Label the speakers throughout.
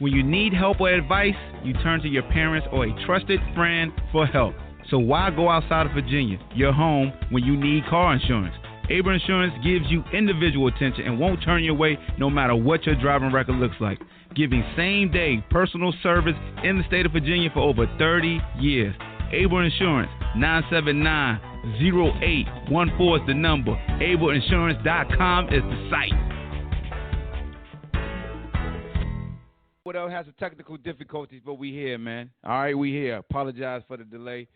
Speaker 1: When you need help or advice, you turn to your parents or a trusted friend for help. So why go outside of Virginia, your home, when you need car insurance? Able Insurance gives you individual attention and won't turn you away no matter what your driving record looks like. Giving same-day personal service in the state of Virginia for over 30 years. Able Insurance, 979-0814 is the number. AbleInsurance.com is the site. What else has some technical difficulties, but we here, man. All right, we here. Apologize for the delay.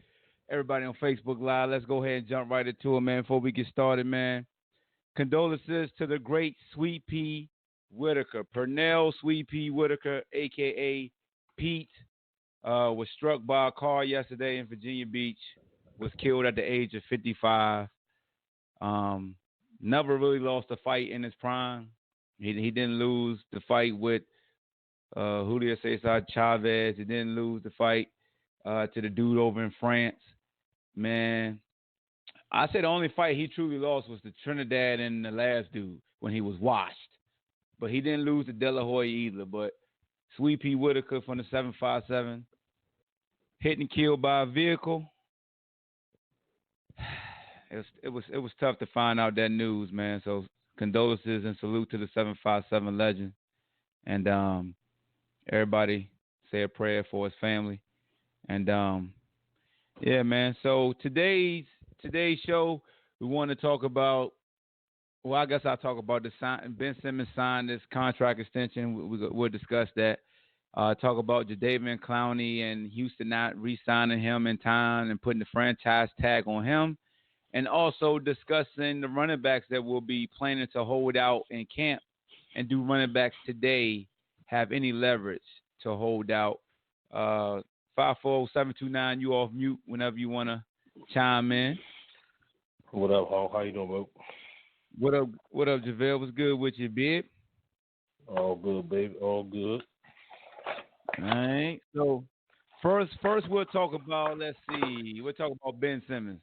Speaker 1: Everybody on Facebook Live, let's go ahead and jump right into it, man, before we get started, man. Condolences to the great Sweet Pea Whitaker. Pernell Sweet Pea Whitaker, a.k.a. Pete, was struck by a car yesterday in Virginia Beach, was killed at the age of 55. Never really lost a fight in his prime. He didn't lose the fight with Julio Cesar Chavez. He didn't lose the fight to the dude over in France. Man, I say the only fight he truly lost was the Trinidad and the last dude when he was washed. But he didn't lose to De La Hoya either. But Sweet Pea Whitaker from the 757, hit and killed by a vehicle. It was tough to find out that news, man. So condolences and salute to the 757 legend. And everybody say a prayer for his family. And yeah, man. So today's show, we want to talk about. Well, I guess I'll talk about Ben Simmons signed this contract extension. We'll discuss that. Talk about Jadeveon Clowney and Houston not re-signing him in time and putting the franchise tag on him. And also discussing the running backs that will be planning to hold out in camp, and do running backs today have any leverage to hold out. 54729, you off mute whenever you want to chime in.
Speaker 2: What up, Hawk? How you doing, bro?
Speaker 1: What up, JaVale? What's good with you, bib?
Speaker 2: All good, baby. All good.
Speaker 1: All right. So first we'll talk about, we'll talk about Ben Simmons.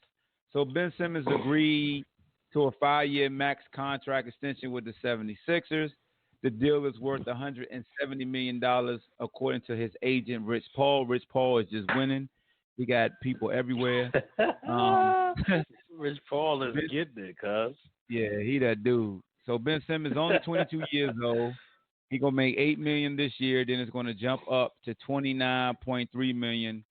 Speaker 1: So Ben Simmons agreed to a 5-year max contract extension with the 76ers. The deal is worth $170 million, according to his agent, Rich Paul. Rich Paul is just winning. He got people everywhere.
Speaker 2: Rich Paul is getting it, cuz.
Speaker 1: Yeah, he that dude. So Ben Simmons only 22 years old. He gonna make $8 million this year. Then it's gonna jump up to $29.3 million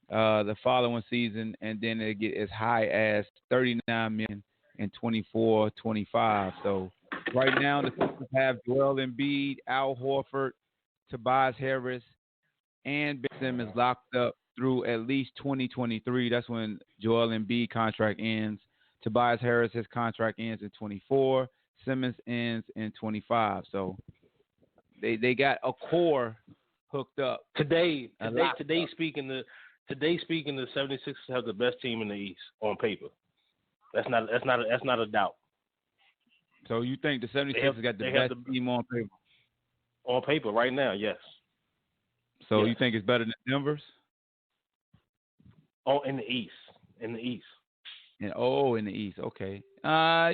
Speaker 1: the following season, and then it get as high as $39 million in 24-25. So right now the Sixers have Joel Embiid, Al Horford, Tobias Harris, and Ben Simmons locked up through at least 2023. That's when Joel Embiid contract ends. Tobias Harris, his contract ends in 24. Simmons ends in 25. So they got a core hooked up.
Speaker 2: Today speaking, the 76ers have the best team in the East on paper. That's not a doubt.
Speaker 1: So you think the 76ers got the best team on paper?
Speaker 2: On paper right now, yes.
Speaker 1: So
Speaker 2: yes.
Speaker 1: You think it's better than Denver's?
Speaker 2: Oh, in the East. In the East.
Speaker 1: In the East. Okay. Yeah.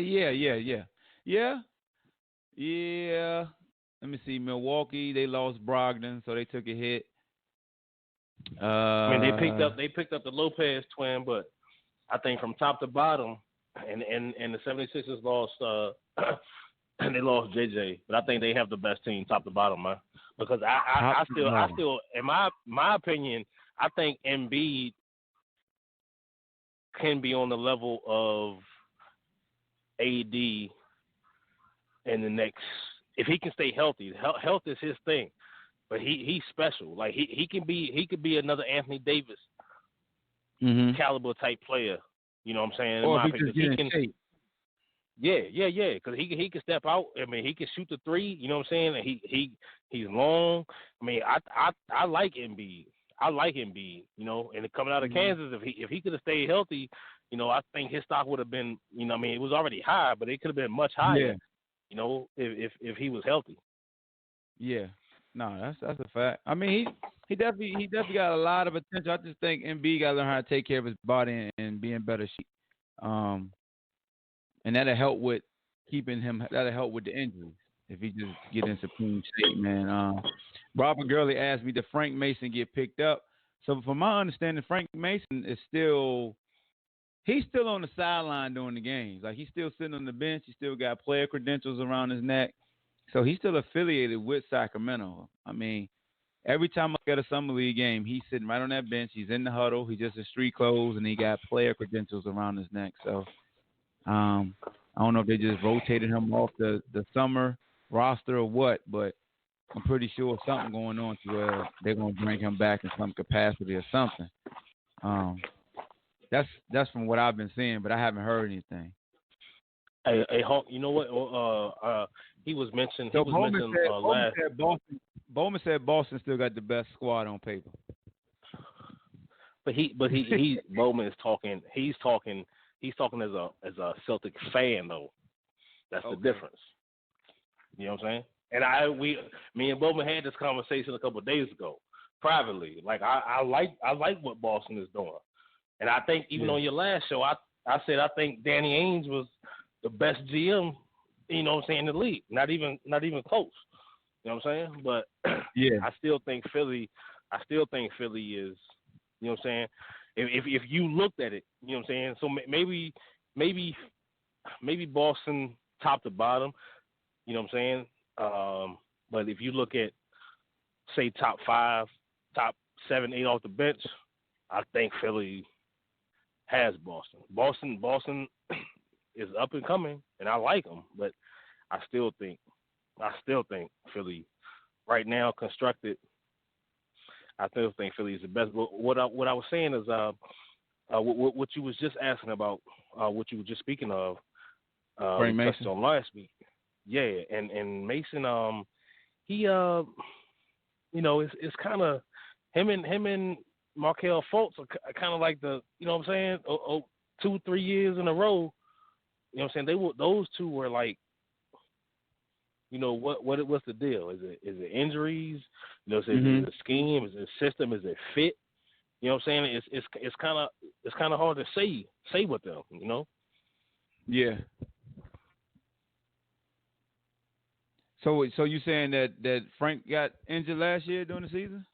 Speaker 1: Let me see. Milwaukee, they lost Brogdon, so they took a hit.
Speaker 2: I mean, they picked up the Lopez twin, but I think from top to bottom, and the 76ers lost and they lost JJ, but I think they have the best team top to bottom, man. Because I still in my opinion, I think Embiid can be on the level of AD in the next, if he can stay healthy. Health is his thing, but he's special. Like he could be another Anthony Davis caliber type player. You know what I'm saying?
Speaker 1: Or if he can shape.
Speaker 2: Yeah. Because he can step out. I mean, he can shoot the three. You know what I'm saying? And he's long. I mean, I like Embiid. You know, and coming out of Kansas, if he could have stayed healthy, you know, I think his stock would have been, you know, I mean, it was already high, but it could have been much higher. Yeah. You know, if he was healthy. Yeah.
Speaker 1: No, that's a fact. I mean, he definitely got a lot of potential. I just think Embiid got to learn how to take care of his body and be in better shape. And that'll help with keeping him. That'll help with the injuries if he just get in supreme shape, man. Robert Gurley asked me, did Frank Mason get picked up? So from my understanding, Frank Mason is he's still on the sideline during the games. Like he's still sitting on the bench. He still got player credentials around his neck. So he's still affiliated with Sacramento. I mean, every time I get a summer league game, he's sitting right on that bench. He's in the huddle. He just in street clothes and he got player credentials around his neck. So I don't know if they just rotated him off the summer roster or what, but I'm pretty sure something going on to where they're gonna bring him back in some capacity or something. That's from what I've been seeing, but I haven't heard anything.
Speaker 2: Hey, Hawk, you know what? He was mentioned.
Speaker 1: So
Speaker 2: he was mentioned last.
Speaker 1: Bowman said Boston still got the best squad on paper.
Speaker 2: But Bowman is talking. He's talking as a Celtic fan though. That's the difference. You know what I'm saying? And me and Bowman had this conversation a couple of days ago, privately. Like I like what Boston is doing, and I think even on your last show, I said I think Danny Ainge was the best GM. You know what I'm saying, in the league. Not even close. You know what I'm saying? But I still think Philly is. You know what I'm saying? If you looked at it, you know what I'm saying. So maybe Boston top to bottom. You know what I'm saying? But if you look at, say, top 5, top 7, 8 off the bench, I think Philly has Boston. Boston is up and coming, and I like them, but I still think Philly, right now constructed. I still think Philly is the best. But what I was saying is, what you was just asking about, what you were just speaking of,
Speaker 1: Frank Mason
Speaker 2: touched on last week. Yeah, and Mason, he, you know, it's kind of him and Markelle Fultz are kind of like the, you know what I'm saying, 2-3 years in a row. You know what I'm saying? Those two were like, you know, what's the deal? Is it injuries? You know, is it scheme? Is it system? Is it fit? You know what I'm saying? It's kind of hard to say with them. You know?
Speaker 1: Yeah. So you saying that Frank got injured last year during the season?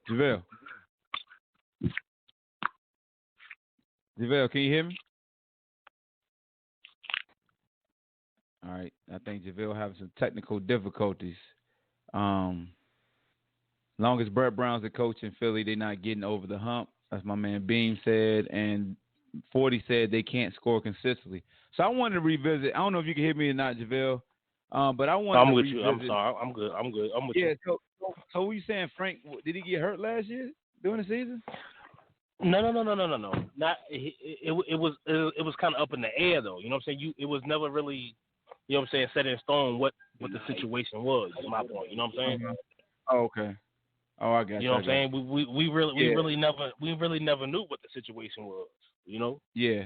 Speaker 1: JaVale, can you hear me? All right. I think JaVale having some technical difficulties. Long as Brett Brown's the coach in Philly, they're not getting over the hump. That's my man Beam said. And 40 said they can't score consistently. So I wanted to revisit. I don't know if you can hear me or not, JaVale. But I wanted to revisit.
Speaker 2: You. I'm sorry. I'm good. I'm with you.
Speaker 1: Yeah. So were you saying Frank? Did he get hurt last year during the season?
Speaker 2: No. Not it was kind of up in the air though. You know what I'm saying? It was never really, you know what I'm saying, set in stone what the situation was. Is my point. You know what I'm saying?
Speaker 1: Oh, okay. Oh, I got you.
Speaker 2: You know what I'm saying? We really never knew what the situation was. You know?
Speaker 1: Yeah.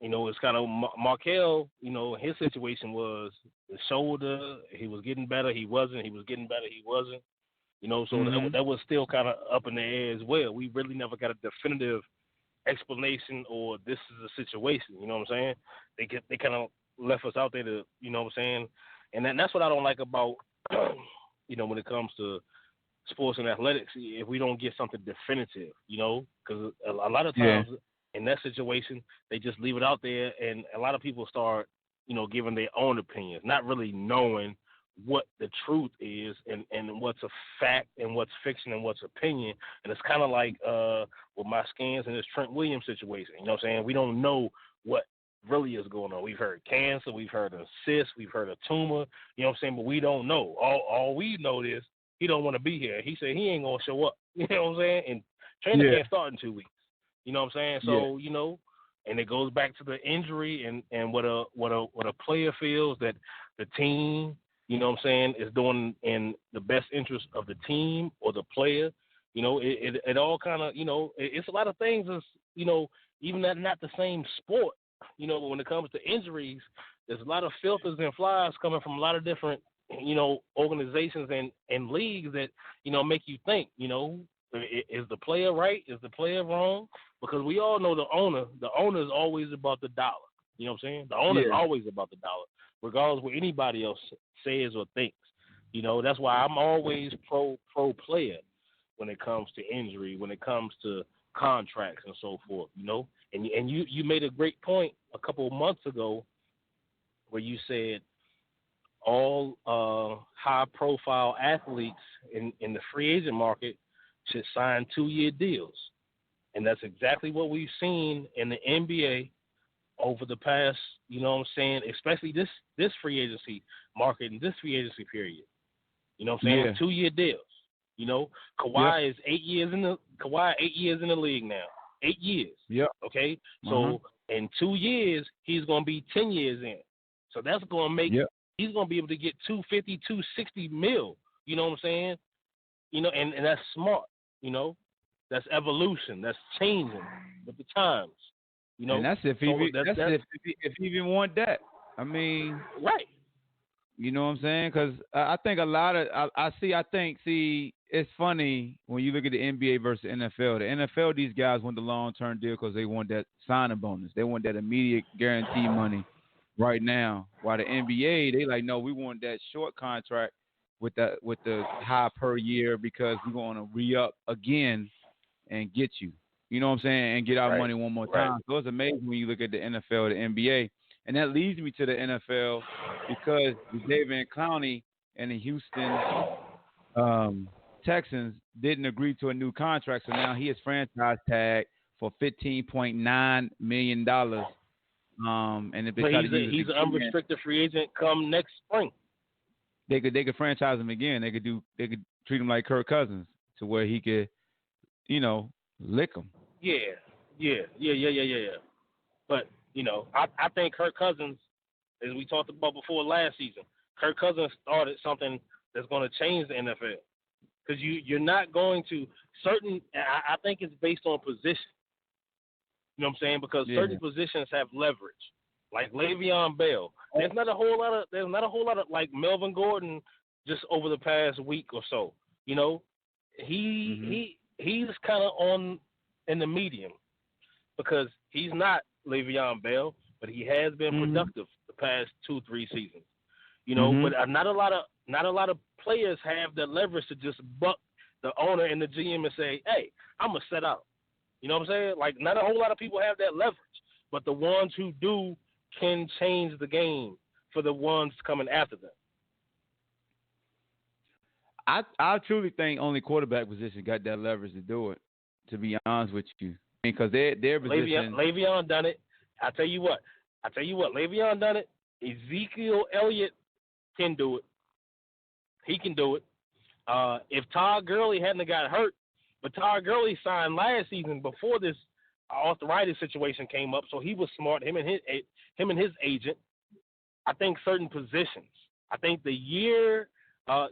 Speaker 2: You know, it's kind of Markelle. You know, his situation was the shoulder. He was getting better. He wasn't. He was getting better. He wasn't. You know, so that was still kind of up in the air as well. We really never got a definitive explanation or this is the situation. You know what I'm saying? They kind of left us out there to, you know what I'm saying? And that's what I don't like about, you know, when it comes to sports and athletics, if we don't get something definitive, you know, because a lot of times in that situation, they just leave it out there, and a lot of people start, you know, giving their own opinions, not really knowing what the truth is and what's a fact and what's fiction and what's opinion. And it's kind of like with my Scans and this Trent Williams situation. You know what I'm saying? We don't know what really is going on. We've heard cancer, we've heard a cyst, we've heard a tumor, you know what I'm saying? But we don't know. All we know is he don't want to be here. He said he ain't going to show up. You know what I'm saying? And training can't start in 2 weeks. You know what I'm saying? So, you know, and it goes back to the injury and what a player feels that the team, you know what I'm saying, is doing in the best interest of the team or the player. You know, it all kind of, you know, it's a lot of things that's, you know, even that not the same sport, you know, when it comes to injuries, there's a lot of filters and flies coming from a lot of different, you know, organizations and leagues that, you know, make you think, you know, is the player right? Is the player wrong? Because we all know the owner is always about the dollar. You know what I'm saying? The owner is always about the dollar. regardless what anybody else says or thinks. You know, that's why I'm always pro player when it comes to injury, when it comes to contracts and so forth. You know, and you made a great point a couple of months ago where you said all high profile athletes in the free agent market should sign 2-year deals. And that's exactly what we've seen in the NBA over the past, you know what I'm saying, especially this free agency market and this free agency period. You know what I'm saying?
Speaker 1: Yeah.
Speaker 2: 2-year deals. You know, Kawhi is 8 years in the league now. 8 years.
Speaker 1: Yep.
Speaker 2: Okay? So in 2 years, he's gonna be 10 years in. So that's gonna make he's gonna be able to get 250, 260 mil. You know what I'm saying? You know, and that's smart, you know. That's evolution. That's changing with the times. You know,
Speaker 1: and that's if he if he even want that. I mean,
Speaker 2: right.
Speaker 1: You know what I'm saying? Because I think a lot of I think it's funny when you look at the NBA versus the NFL. The NFL, these guys want the long-term deal because they want that signing bonus. They want that immediate guarantee money right now. While the NBA, they like, no, we want that short contract with the high per year because we're going to re-up again and get you. You know what I'm saying? And get our money one more time. So it's amazing when you look at the NFL, the NBA. And that leads me to the NFL because David Clowney and the Houston Texans didn't agree to a new contract. So now he is franchise tagged for $15.9 million. And if they try to use
Speaker 2: he's an unrestricted free agent come next spring.
Speaker 1: They could franchise him again. They could treat him like Kirk Cousins to where he could, you know, lick him.
Speaker 2: Yeah. But, you know, I think Kirk Cousins, as we talked about before last season, Kirk Cousins started something that's going to change the NFL. Because you're not going to I think it's based on position. You know what I'm saying? Because certain positions have leverage. Like Le'Veon Bell. There's not a whole lot of like Melvin Gordon just over the past week or so. You know, he's kind of on in the medium because he's not Le'Veon Bell, but he has been productive the past 2-3 seasons. You know, but not a lot of players have the leverage to just buck the owner and the GM and say, "Hey, I'm gonna set out." You know what I'm saying? Like, not a whole lot of people have that leverage, but the ones who do can change the game for the ones coming after them.
Speaker 1: I truly think only quarterback position got that leverage to do it. To be honest with you, because their position.
Speaker 2: Le'Veon done it. I tell you what, Le'Veon done it. Ezekiel Elliott can do it. He can do it. If Todd Gurley hadn't got hurt, but Todd Gurley signed last season before this arthritis situation came up, so he was smart. Him and his agent. I think certain positions. I think the year,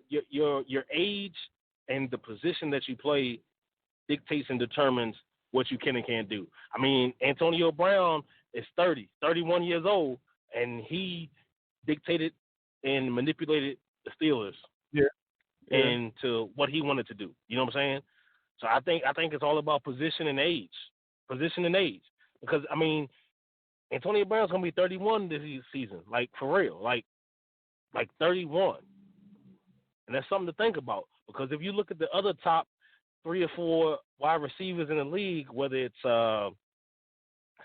Speaker 2: your age, and the position that you play dictates and determines what you can and can't do. I mean, Antonio Brown is 31 years old, and he dictated and manipulated the Steelers into what he wanted to do. You know what I'm saying? So I think it's all about position and age. Because, I mean, Antonio Brown's going to be 31 this season, like, for real, like 31. And that's something to think about, because if you look at the other top 3 or 4 wide receivers in the league, whether it's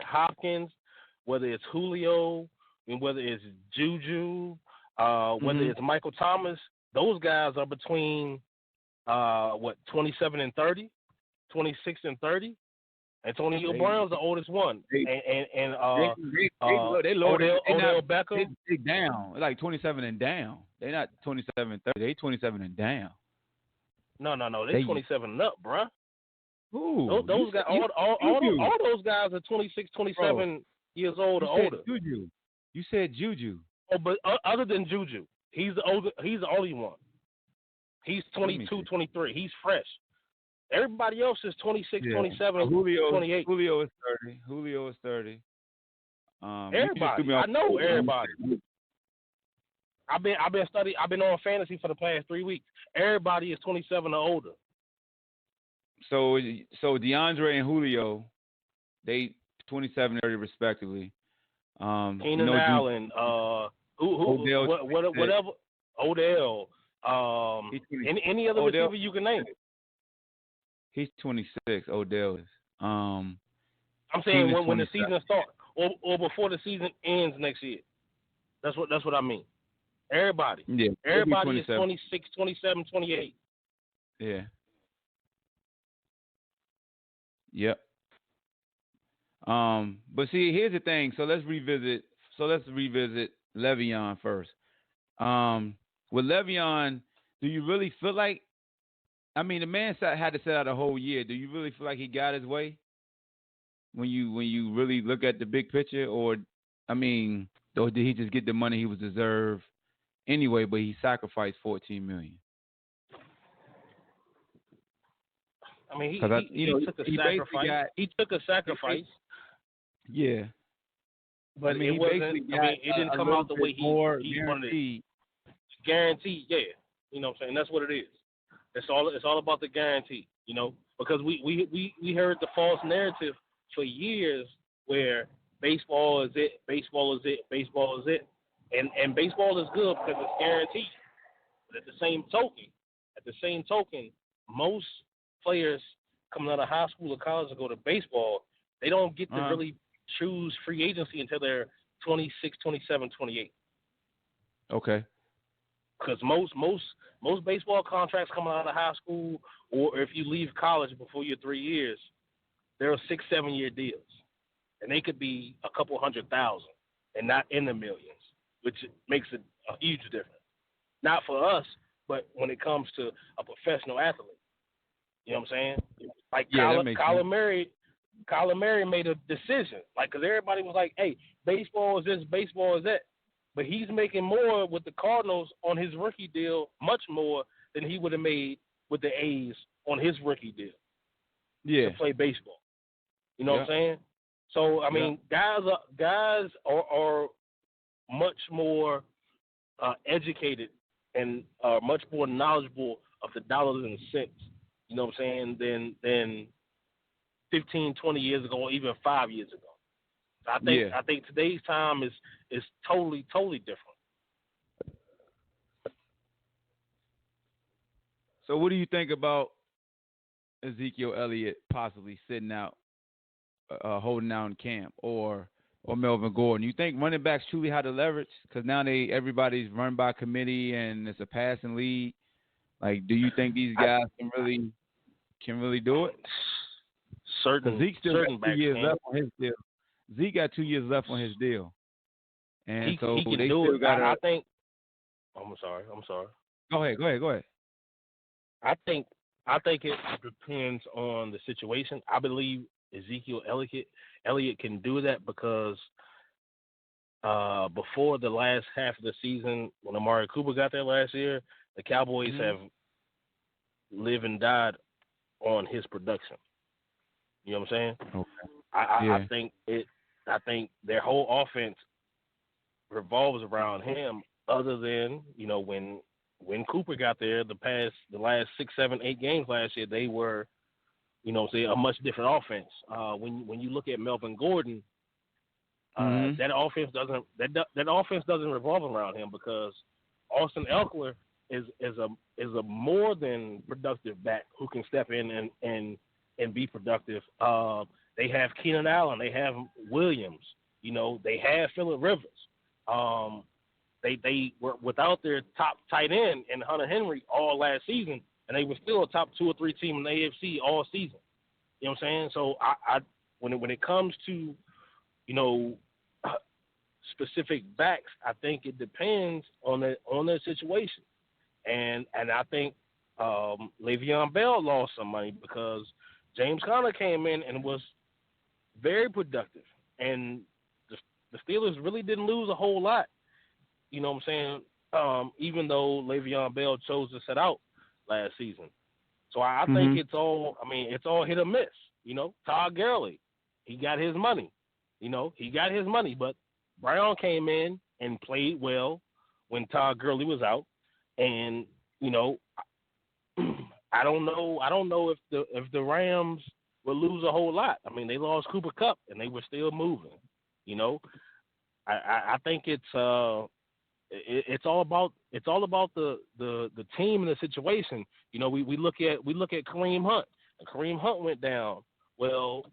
Speaker 2: Hopkins, whether it's Julio, and whether it's Juju, whether it's Michael Thomas, those guys are between 27 and 30, 26 and 30. Antonio Brown's the oldest one, and Odell Beckham.
Speaker 1: They down, like 27 and down. They're not 27 and 30. They 27 and down.
Speaker 2: No. They 27 and up, bruh.
Speaker 1: Who?
Speaker 2: Those guys, all those guys are 26, 27 years old or older.
Speaker 1: Juju. You said Juju.
Speaker 2: Oh, but other than Juju, he's the only one. He's 22, 23. He's fresh. Everybody else is 26, 27, 28.
Speaker 1: Julio is 30.
Speaker 2: Everybody. I know everybody. I've been on fantasy for the past 3 weeks. Everybody is 27 or older.
Speaker 1: So DeAndre and Julio, they 27 and 30 respectively.
Speaker 2: Keenan Allen, Who?
Speaker 1: Odell,
Speaker 2: Whatever. Odell. Any other
Speaker 1: Odell,
Speaker 2: receiver you can name.
Speaker 1: he's 26. Odell is.
Speaker 2: I'm saying
Speaker 1: Keenan's
Speaker 2: when the
Speaker 1: 27.
Speaker 2: season starts or before the season ends next year. That's what I mean. Everybody.
Speaker 1: Yeah.
Speaker 2: Everybody is 26, 27, 28.
Speaker 1: Yeah. Yep. But see, here's the thing. So let's revisit Le'Veon first. With Le'Veon, do you really feel like? I mean, the man had to sit out a whole year. Do you really feel like he got his way when you really look at the big picture, or or did he just get the money he was deserved anyway? But he sacrificed $14 million.
Speaker 2: I mean, he took a sacrifice. He took a sacrifice.
Speaker 1: Yeah.
Speaker 2: But it wasn't. It didn't come out the way he wanted it. Guaranteed, yeah. You know what I'm saying? That's what it is. It's all about the guarantee. You know, because we heard the false narrative for years where baseball is it, baseball is it, baseball is it, and baseball is good because it's guaranteed. But at the same token, most players coming out of high school or college to go to baseball, they don't get to really choose free agency until they're 26, 27, 28.
Speaker 1: Okay.
Speaker 2: Because most baseball contracts coming out of high school, or if you leave college before your 3 years, they're 6-7 year deals, and they could be a couple $100,000 and not in the millions, which makes it a huge difference. Not for us, but when it comes to a professional athlete. You know what I'm saying? Like Kyler Murray made a decision. Like, because everybody was like, hey, baseball is this, baseball is that. But he's making more with the Cardinals on his rookie deal, much more than he would have made with the A's on his rookie deal.
Speaker 1: Yeah.
Speaker 2: To play baseball. You know what I'm saying? So, I mean, guys are much more educated and are much more knowledgeable of the dollars and cents, you know what I'm saying, than 15, 20 years ago, or even 5 years ago. I think today's time is totally different.
Speaker 1: So what do you think about Ezekiel Elliott possibly sitting out, holding out in camp, or Melvin Gordon? You think running backs truly have the leverage? Because now everybody's run by committee and it's a passing league. Like, do you think these guys can really do it? Zeke still got 2 years left on his deal. Zeke got 2 years left on his deal, and
Speaker 2: he can do it. I think. I'm sorry.
Speaker 1: Go ahead.
Speaker 2: I think it depends on the situation. I believe Ezekiel Elliott can do that because before the last half of the season, when Amari Cooper got there last year, the Cowboys have lived and died on his production. You know what I'm saying?
Speaker 1: Okay.
Speaker 2: I think their whole offense revolves around him. Other than when Cooper got there, the last 6, 7, 8 games last year, they were, a much different offense. When you look at Melvin Gordon, that offense doesn't revolve around him because Austin Eckler is a more than productive back who can step in and be productive. They have Keenan Allen, they have Williams, they have Phillip Rivers. They were without their top tight end in Hunter Henry all last season, and they were still a top 2 or 3 team in the AFC all season. You know what I'm saying? So when it comes to specific backs, I think it depends on their situation, and I think Le'Veon Bell lost some money because James Conner came in and was very productive, and the Steelers really didn't lose a whole lot. You know what I'm saying? Even though Le'Veon Bell chose to sit out last season. So I think it's all hit or miss. Todd Gurley, he got his money. But Brown came in and played well when Todd Gurley was out. And, I don't know if the Rams will lose a whole lot. I mean, they lost Cooper Kupp and they were still moving. I think it's it's all about the team and the situation. You know, we look at Kareem Hunt. And Kareem Hunt went down. Well,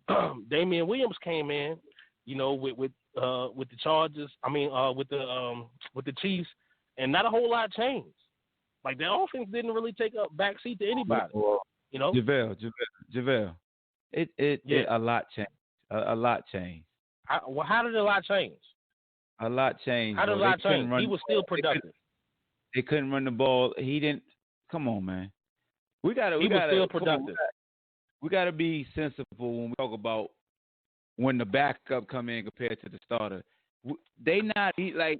Speaker 2: Damian Williams came in, you know, with the Chargers. I mean, with the Chiefs, and not a whole lot changed. Like their offense didn't really take a backseat to anybody. You know,
Speaker 1: JaVale. It a lot changed. A lot changed.
Speaker 2: Well, how did a lot change?
Speaker 1: A lot changed.
Speaker 2: How did a lot change? He was still productive.
Speaker 1: They couldn't run the ball. He didn't. Come on, man. He was
Speaker 2: still productive.
Speaker 1: We got to be sensible when we talk about when the backup come in compared to the starter. They not like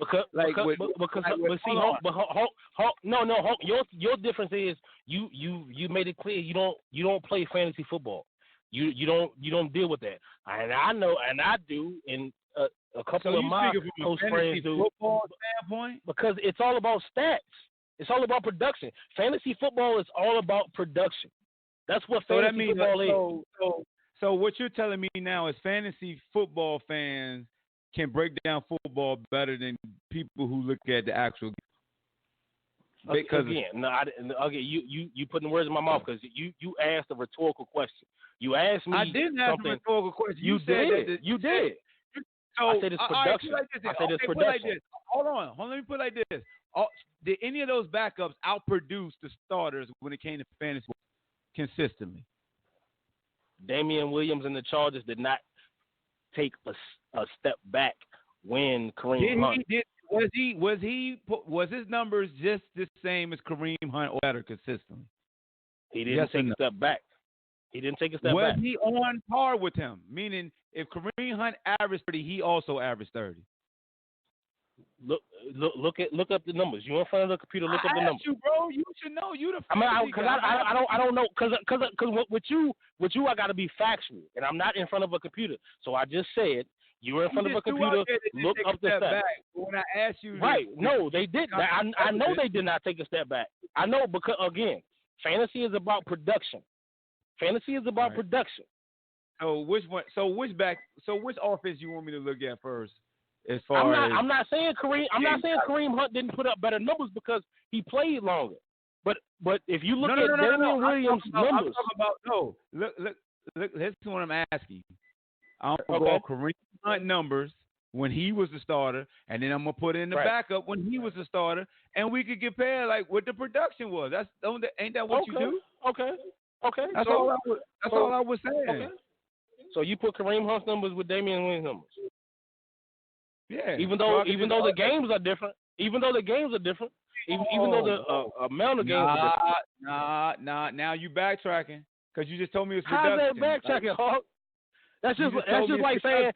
Speaker 1: your difference is you made it clear you don't play fantasy football. You don't deal with that. And I know, and I do, and a couple of my close friends do. Football standpoint?
Speaker 2: Because it's all about stats. It's all about production. Fantasy football is all about production. That's what fantasy football is.
Speaker 1: So what you're telling me now is fantasy football fans can break down football better than people who look at the actual game. Because
Speaker 2: you putting words in my mouth because you asked a rhetorical question. You asked me.
Speaker 1: I didn't ask a rhetorical question.
Speaker 2: You did. You did.
Speaker 1: So,
Speaker 2: I said it's production. I said it's production.
Speaker 1: Hold on. Let me put it like this. Did any of those backups outproduce the starters when it came to fantasy consistently?
Speaker 2: Damian Williams and the Chargers did not take a step back when Kareem Hunt.
Speaker 1: Was his numbers just the same as Kareem Hunt or better consistently?
Speaker 2: He didn't take a step back. He didn't take a step back.
Speaker 1: Was he on par with him? Meaning, if Kareem Hunt averaged 30, he also averaged 30.
Speaker 2: Look up the numbers. You in front of the computer? Look up the numbers.
Speaker 1: You, bro. You should know. You the.
Speaker 2: I don't know because with you I got to be factual, and I'm not in front of a computer. So I just said you were in front of a computer. Look up the stats.
Speaker 1: When I asked you,
Speaker 2: right? No, they didn't. I know they did not take a step back. I know because again, fantasy is about production. Fantasy is about production.
Speaker 1: So which one? So which offense you want me to look at first? As far
Speaker 2: I'm not saying Kareem Hunt didn't put up better numbers because he played longer. But if you look at Damian Williams' numbers,
Speaker 1: look. This is what I'm asking. I'm gonna go Kareem Hunt numbers when he was the starter, and then I'm gonna put in the backup when he was the starter, and we could compare like what the production was. Ain't that what you do?
Speaker 2: Okay.
Speaker 1: That's all I was saying.
Speaker 2: Okay. So you put Kareem Hunt's numbers with Damian Williams' numbers.
Speaker 1: Yeah.
Speaker 2: Even though the games are different. Even though the amount of games are different.
Speaker 1: Nah. Now you backtracking because you just told me it's production.
Speaker 2: How's that backtracking, Hawk? That's just like saying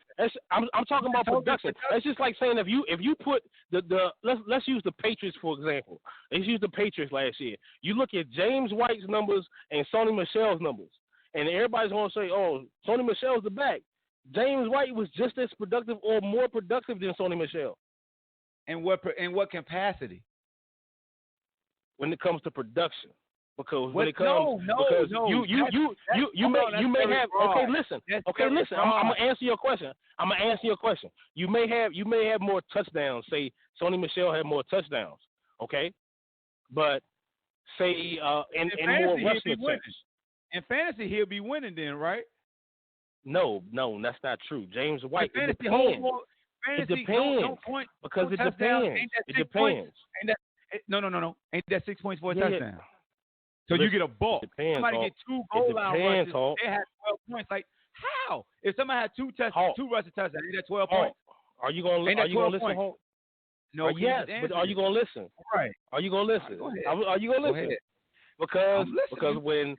Speaker 2: I'm talking about production. That's just like saying if you put let's use the Patriots for example. Let's use the Patriots last year. You look at James White's numbers and Sony Michel's numbers, and everybody's gonna say, "Oh, Sony Michel's the back." James White was just as productive or more productive than Sony Michel.
Speaker 1: In what capacity?
Speaker 2: When it comes to production. Because
Speaker 1: when
Speaker 2: it comes, you may have. Okay, listen. I'm gonna answer your question. You may have more touchdowns. Say Sony Michel had more touchdowns. Okay, but say in more rushing attempts.
Speaker 1: In fantasy, he'll be winning then, right?
Speaker 2: No, that's not true. James White. It depends. It depends. Because it depends. It depends.
Speaker 1: No. Ain't that 6 points for a touchdown? So you get a ball. Somebody get 2 goal line rushes. They had 12 points. Like how? If somebody had 2 rushing touchdowns, ain't that 12 points?
Speaker 2: Are you gonna listen? Home?
Speaker 1: No.
Speaker 2: Yes, but are you gonna listen?
Speaker 1: Right.
Speaker 2: Are you gonna listen? Are you gonna listen? Because when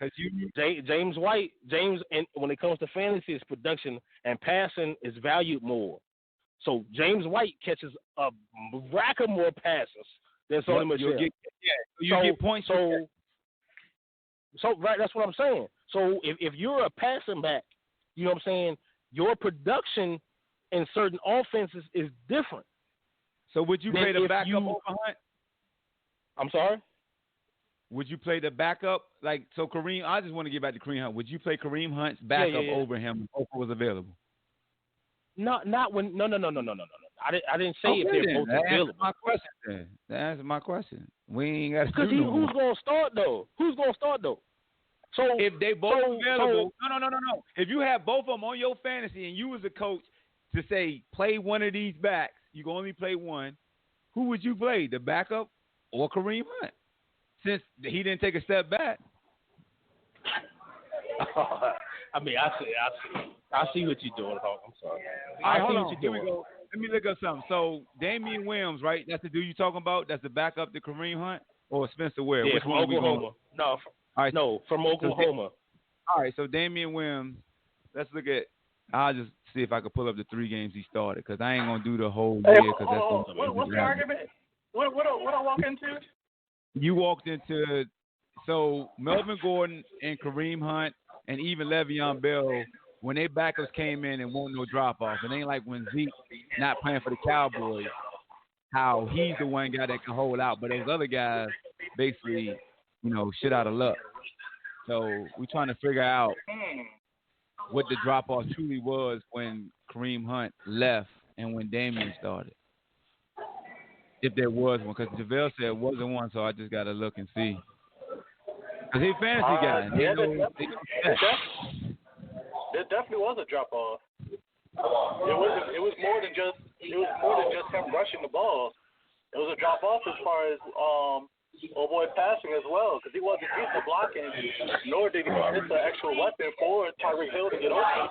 Speaker 2: James White, and when it comes to fantasy, it's production and passing is valued more. So James White catches a rack of more passes than Sony Michel.
Speaker 1: You get points.
Speaker 2: So right, that's what I'm saying. So if you're a passing back, you know what I'm saying, your production in certain offenses is different.
Speaker 1: So would you play the backup over Hunt?
Speaker 2: I'm sorry?
Speaker 1: Would you play the backup? Like, so Kareem, I just want to get back to Kareem Hunt. Would you play Kareem Hunt's backup over him if Oprah was available?
Speaker 2: Not when, no. I didn't say if they're both available.
Speaker 1: My question then. That answers my question. We ain't got to
Speaker 2: Because
Speaker 1: do
Speaker 2: who's gonna start though? So
Speaker 1: if they both available, no. If you have both of them on your fantasy and you as a coach to say play one of these backs, you can only play one. Who would you play, the backup or Kareem Hunt? Since he didn't take a step back.
Speaker 2: I mean, I see what you're doing, Hawk. I'm sorry.
Speaker 1: All right, hold on. Here we go. Let me look up something. So Damian Williams, right? That's the dude you talking about. That's the backup to Kareem Hunt or Spencer Ware.
Speaker 2: Yeah,
Speaker 1: Which
Speaker 2: from
Speaker 1: one
Speaker 2: Oklahoma. From Oklahoma.
Speaker 1: All right, so Damian Williams. Let's look at. I'll just see if I can pull up the 3 games he started because I ain't gonna do the whole year because that's gonna.
Speaker 3: What's the argument? What I walk into?
Speaker 1: You walked into so Melvin Gordon and Kareem Hunt and even Le'Veon Bell when their backups came in and won't no drop off. It ain't like when Zeke not playing for the Cowboys, how he's the one guy that can hold out, but those other guys basically, shit out of luck. So we're trying to figure out what the drop off truly was when Kareem Hunt left and when Damian started. If there was one, because JaVale said it wasn't one, so I just got to look and see. Because he's a fantasy guy.
Speaker 3: Yeah, there definitely was a drop off. It was more than just him rushing the ball. It was a drop off as far as passing as well, because he wasn't used to blocking, nor did he it's an actual weapon for Tyreek Hill to get open.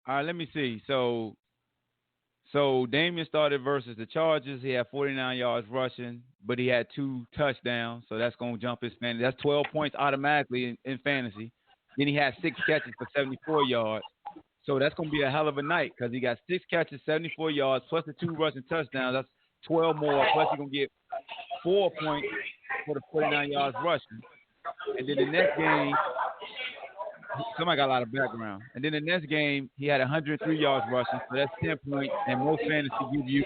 Speaker 1: All right, let me see. So Damian started versus the Chargers. He had 49 yards rushing, but he had 2 touchdowns, so that's going to jump his fantasy. That's 12 points automatically in fantasy. Then he had 6 catches for 74 yards. So that's going to be a hell of a night because he got 6 catches, 74 yards, plus the 2 rushing touchdowns. That's 12 more, plus he's going to get 4 points for the 49 yards rushing. And then the next game, somebody got a lot of background. And then the next game, he had 103 yards rushing, so that's 10 points. And most fantasy give you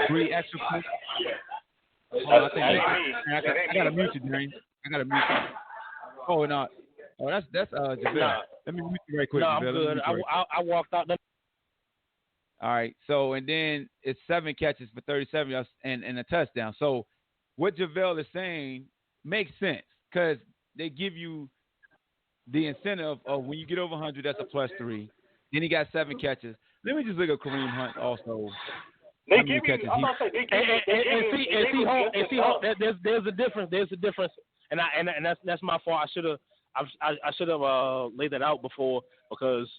Speaker 1: 3 extra points. I got to mute you, Darian. I got to mute you. Oh, no. Oh, that's JaVale. Let me mute you right quick.
Speaker 2: No, I'm good. I walked out.
Speaker 1: All right. So, and then it's 7 catches for 37 yards and a touchdown. So, what JaVale is saying makes sense because they give you the incentive of when you get over 100, that's a +3. Then he got 7 catches. Let me just look at Kareem Hunt also.
Speaker 3: They give you.
Speaker 2: There's a difference. There's a difference, and that's my fault. I should have laid that out before because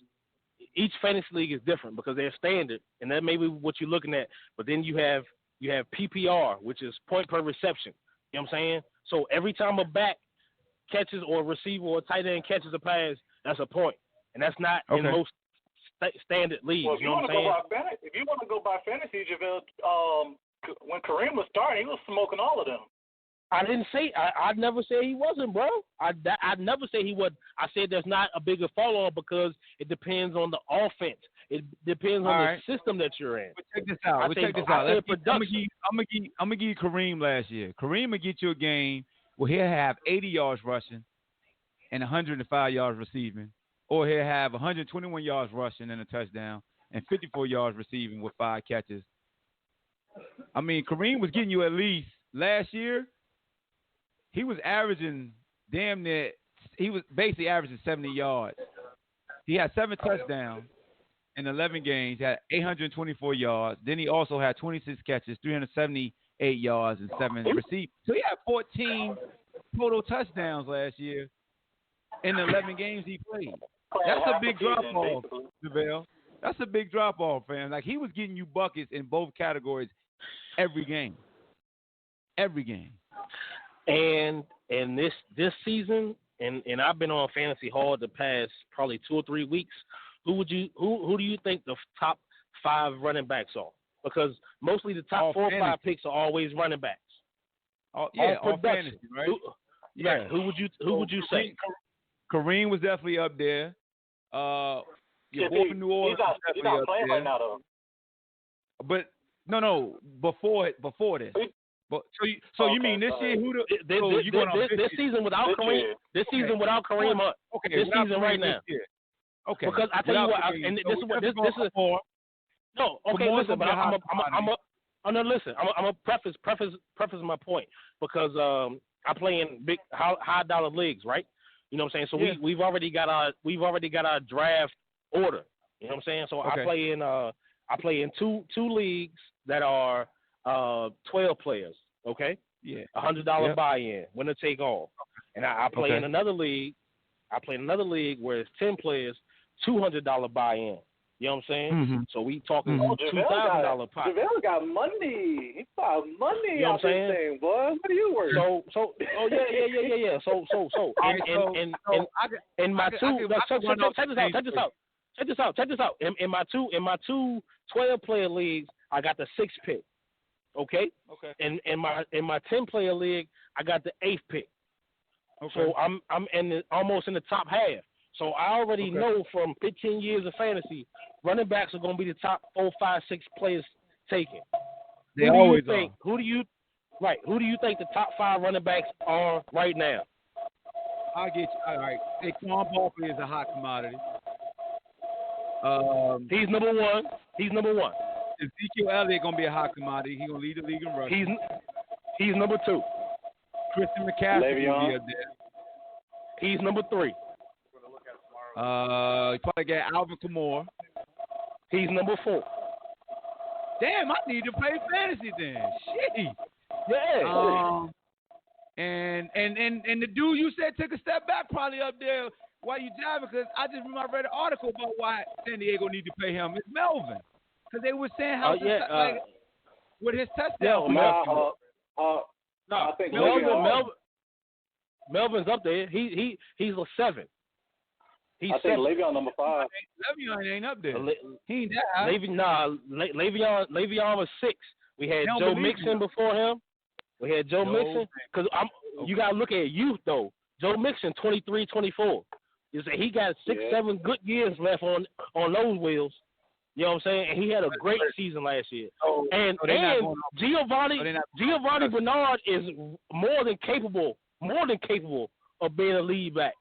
Speaker 2: each fantasy league is different because they're standard, and that may be what you're looking at. But then you have PPR, which is point per reception. You know what I'm saying? So every time a back catches or a receiver or a tight end catches a pass, that's a point, and that's not in most standard leagues.
Speaker 3: Well,
Speaker 2: you know what I'm saying?
Speaker 3: If you want to go by fantasy, JaVale, when Kareem was starting, he was smoking all of them.
Speaker 2: I didn't say I'd never say he wasn't, bro. I'd never say he would. I said there's not a bigger fall off because it depends on the offense. It depends on the system that you're in.
Speaker 1: But check this out. I'm gonna give you Kareem last year. Kareem will get you a game where he'll have 80 yards rushing and 105 yards receiving, or he'll have 121 yards rushing and a touchdown and 54 yards receiving with 5 catches. I mean, Kareem was getting you at least last year. He was averaging damn near. He was basically averaging 70 yards. He had 7 touchdowns in 11 games. He had 824 yards. Then he also had 26 catches, 378 yards, and 7 received. So he had 14 total touchdowns last year in the 11 games he played. That's a big drop off, JaVale. That's a big drop off, fam. Like he was getting you buckets in both categories every game. Every game.
Speaker 2: And this season, and I've been on Fantasy Hall the past probably 2 or 3 weeks. Who do you think the top 5 running backs are? Because mostly the top 4 or 5 picks are always running backs.
Speaker 1: All fantasy, right?
Speaker 2: Who would you say?
Speaker 1: Kareem was definitely up there. Your boy from New Orleans
Speaker 3: he's not playing right now though.
Speaker 1: But no, before this. But so you mean this year?
Speaker 2: This season without Kareem? This season without Kareem?
Speaker 1: Okay,
Speaker 2: this season right now.
Speaker 1: Okay.
Speaker 2: Because I tell you what, and this is what this is. No, okay, listen, but I'm gonna preface my point because I play in big high dollar leagues, right? You know what I'm saying? So we've already got our draft order. You know what I'm saying? So I play in two leagues that are 12 players. Okay.
Speaker 1: Yeah.
Speaker 2: $100 buy-in, winner take all. And I play in another league. I play in another league where it's 10 players, $200 buy-in. You know what I'm saying?
Speaker 1: Mm-hmm.
Speaker 2: So we talking $2,000 pot.
Speaker 3: JaVale got money. He got money.
Speaker 2: You know what I'm saying?
Speaker 3: Thing, boy. What are you worth?
Speaker 2: So yeah. So and my two. Check this out. In my two 12-player leagues, I got the 6th pick. Okay. And in my 10-player league, I got the 8th pick. Okay. So I'm almost in the top half. So I already know from 15 years of fantasy, running backs are going to be the top 4, 5, 6 players taken.
Speaker 1: They always are.
Speaker 2: Who do you think the top 5 running backs are right now?
Speaker 1: I'll get you. All right. Saquon Barkley is a hot commodity.
Speaker 2: He's number one.
Speaker 1: Ezekiel Elliott gonna be a hot commodity. He's gonna lead the league in rushing.
Speaker 2: He's number 2.
Speaker 1: Christian McCaffrey will be up there.
Speaker 2: He's number 3.
Speaker 1: You probably got Alvin Kamara.
Speaker 2: He's number 4.
Speaker 1: Damn, I need to play fantasy then. Shit.
Speaker 2: Yeah.
Speaker 1: And the dude you said took a step back probably up there while you driving, because I just remember I read an article about why San Diego need to pay him. It's Melvin, because they were saying how with his touchdown.
Speaker 3: I think
Speaker 2: Melvin's up there. He's a 7.
Speaker 3: I think Le'Veon number 5.
Speaker 1: Le'Veon ain't up there. He ain't that high.
Speaker 2: Le'Veon was 6. We had Joe Mixon before him. Mixon. Because you got to look at youth, though. Joe Mixon, 23, 24. He got 6, 7 good years left on those wheels. You know what I'm saying? And he had a great season last year. And Giovanni Bernard is more than capable of being a lead back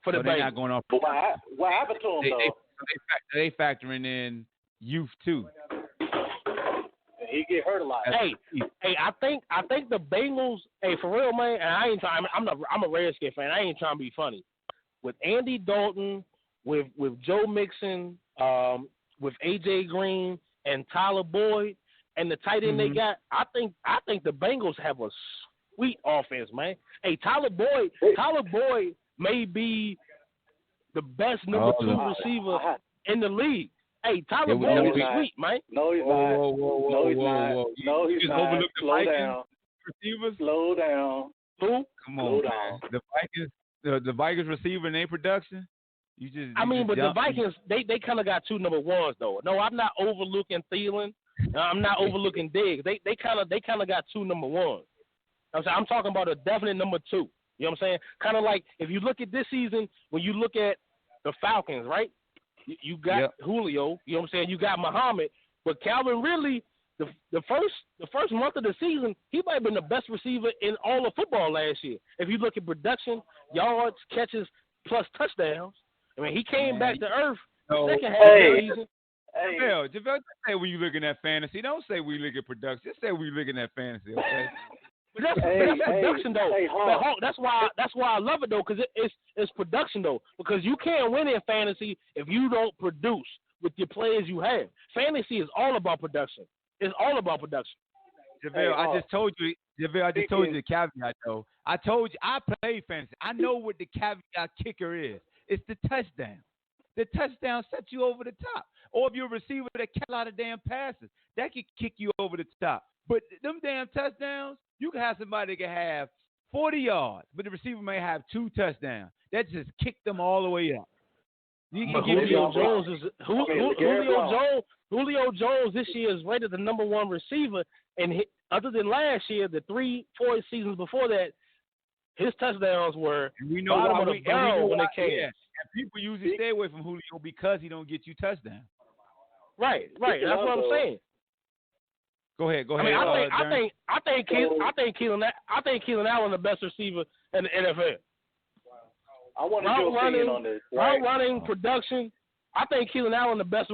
Speaker 2: for the Bengals.
Speaker 1: Not going off.
Speaker 3: But what happened to him, though?
Speaker 1: They factoring in youth, too.
Speaker 3: He get hurt a lot.
Speaker 2: Hey, I think the Bengals. Hey, for real, man. And I'm a Redskin fan. I ain't trying to be funny. With Andy Dalton, with Joe Mixon, with AJ Green and Tyler Boyd, and the tight end they got, I think the Bengals have a sweet offense, man. Hey, Tyler Boyd may be the best number 2 receiver in the league. Hey, Tyler Boyd is sweet, man.
Speaker 3: No, he's not. No, he's not.
Speaker 1: Overlook the
Speaker 3: Slow
Speaker 1: Vikings
Speaker 3: down.
Speaker 1: receivers.
Speaker 3: Slow down.
Speaker 2: Who?
Speaker 1: Come on, man. The Vikings receiver in their production. But the Vikings, they kind of got 2 number 1s though. No, I'm not overlooking Thielen. I'm not overlooking Diggs. They kind of got 2 number 1s. I'm talking about a definite number 2. You know what I'm saying? Kind of like if you look at this season, when you look at the Falcons, right? You got Julio, you know what I'm saying? You got Muhammad, but Calvin Ridley, the first month of the season, he might have been the best receiver in all of football last year. If you look at production, yards, catches, plus touchdowns, I mean, he came back to earth the second half of the season. JaVale, don't say when you looking at fantasy. Don't say we look at production. Just say we looking at fantasy, okay?
Speaker 2: But that's production though. That's why I love it though, because it's production though. Because you can't win in fantasy if you don't produce with your players you have. Fantasy is all about production. It's all about production.
Speaker 1: JaVale, I just told you the caveat though. I told you I play fantasy. I know what the caveat kicker is. It's the touchdown. The touchdown sets you over the top. Or if you're a receiver that catch a lot of damn passes, that could kick you over the top. But them damn touchdowns, you can have somebody that can have 40 yards, but the receiver may have 2 touchdowns. That just kicked them all the way up.
Speaker 2: Julio Jones this year is rated the number 1 receiver, and other than last year, the 3-4 seasons before that, his touchdowns were bottom of the barrel when they came. Yeah.
Speaker 1: And people usually stay away from Julio because he don't get you touchdowns.
Speaker 2: Right. That's what I'm saying.
Speaker 1: Go ahead.
Speaker 2: I think Keelan Allen the best receiver in the NFL.
Speaker 3: I want your opinion on this.
Speaker 2: Route running, production. I think Keenan Allen the best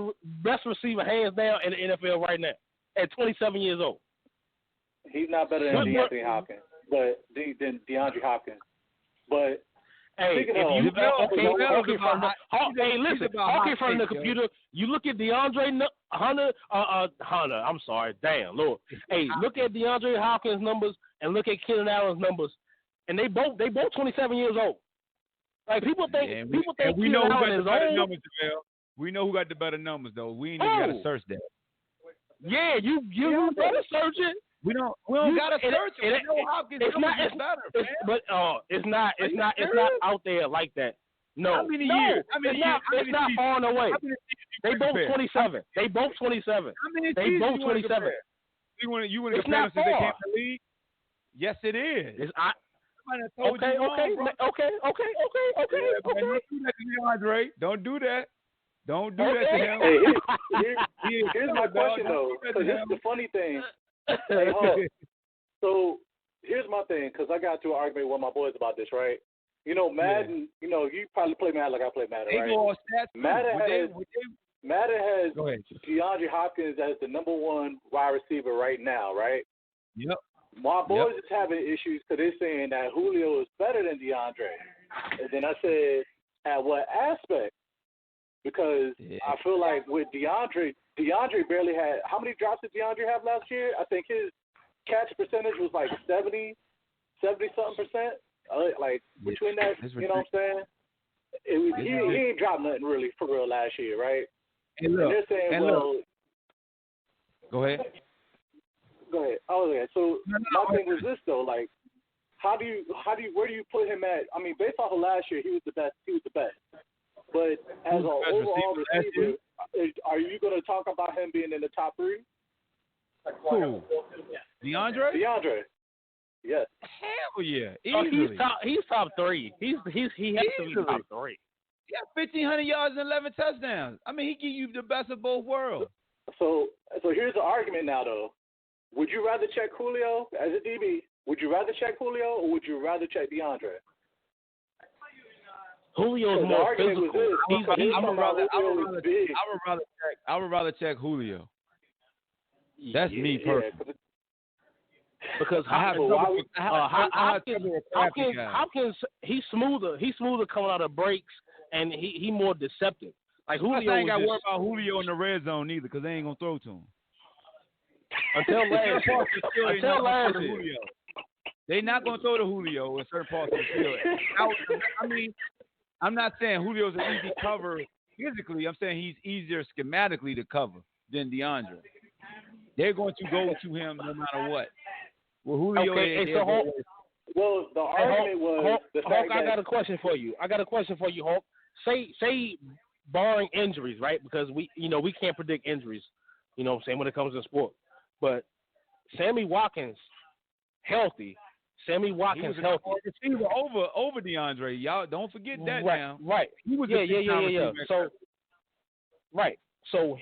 Speaker 2: receiver hands down in the NFL right now at 27 years old.
Speaker 3: He's not better than DeAndre Hopkins, than DeAndre Hopkins. But
Speaker 2: hey, if you hawking from the computer, you look at DeAndre Hunter. I'm sorry, damn Lord. Hey, look at DeAndre Hopkins' numbers and look at Keenan Allen's numbers, and they both 27 years old. Like people think
Speaker 1: we know who got
Speaker 2: Allen
Speaker 1: the
Speaker 2: is
Speaker 1: better
Speaker 2: old.
Speaker 1: numbers, Jamel. We know who got the better numbers though. We ain't even got to search that.
Speaker 2: Yeah, you better search it.
Speaker 1: We don't gotta search it. We know Hopkins is better,
Speaker 2: it's not out there like that. No.
Speaker 1: How many years?
Speaker 2: It's not far and away. They both 27. They both 27. They both 27.
Speaker 1: You want to compare them since they came to the league? Yes, it is.
Speaker 2: Okay.
Speaker 1: Don't do that. Don't do that to him.
Speaker 3: Hey, here's my question though, because this is the funny thing. Hey, so here's my thing, because I got into an argument with one of my boys about this, right? You know, Madden. You know, you probably play Madden like I play Madden, right? Madden has DeAndre Hopkins as the number one wide receiver right now, right?
Speaker 1: Yep.
Speaker 3: My boys is having issues because they're saying that Julio is better than DeAndre. And then I said, at what aspect? Because I feel like with DeAndre barely had – how many drops did DeAndre have last year? I think his catch percentage was like 70-something%. Like between that, you know what I'm saying? He ain't dropped nothing really for real last year, right? And they're saying,
Speaker 1: Go ahead.
Speaker 3: So my thing was this though, like, where do you put him at? I mean, based off of last year, he was the best. But as an overall receiver, are you going to talk about him being in the top three?
Speaker 1: Who? DeAndre?
Speaker 3: DeAndre. Yes.
Speaker 1: Hell yeah. Easily.
Speaker 2: He's top three. He has to be top three.
Speaker 1: He got 1,500 yards and 11 touchdowns. I mean, he give you the best of both worlds.
Speaker 3: So here's the argument now, though. Would you rather check Julio as a DB? Would you rather check Julio or would you rather check DeAndre?
Speaker 2: Julio's more physical.
Speaker 1: I would rather check Julio. That's me personally.
Speaker 2: Because Hopkins, he's smoother. He's smoother coming out of breaks, and he more deceptive. Like Julio,
Speaker 1: I ain't got to worry about Julio in the red zone either, because they ain't gonna throw to him.
Speaker 2: Until last year.
Speaker 1: They're not gonna throw to Julio in certain parts of the field. I mean, I'm not saying Julio's an easy cover physically. I'm saying he's easier schematically to cover than DeAndre. They're going to go to him no matter what. Well, Julio
Speaker 3: well, the argument was the fact
Speaker 2: Hawk, I got a question for you, Hawk. Say barring injuries, right? Because we can't predict injuries, you know what I'm saying, when it comes to sport. But Sammy Watkins healthy. He was receiver over DeAndre. Y'all don't forget that now. Right.
Speaker 1: He was
Speaker 2: So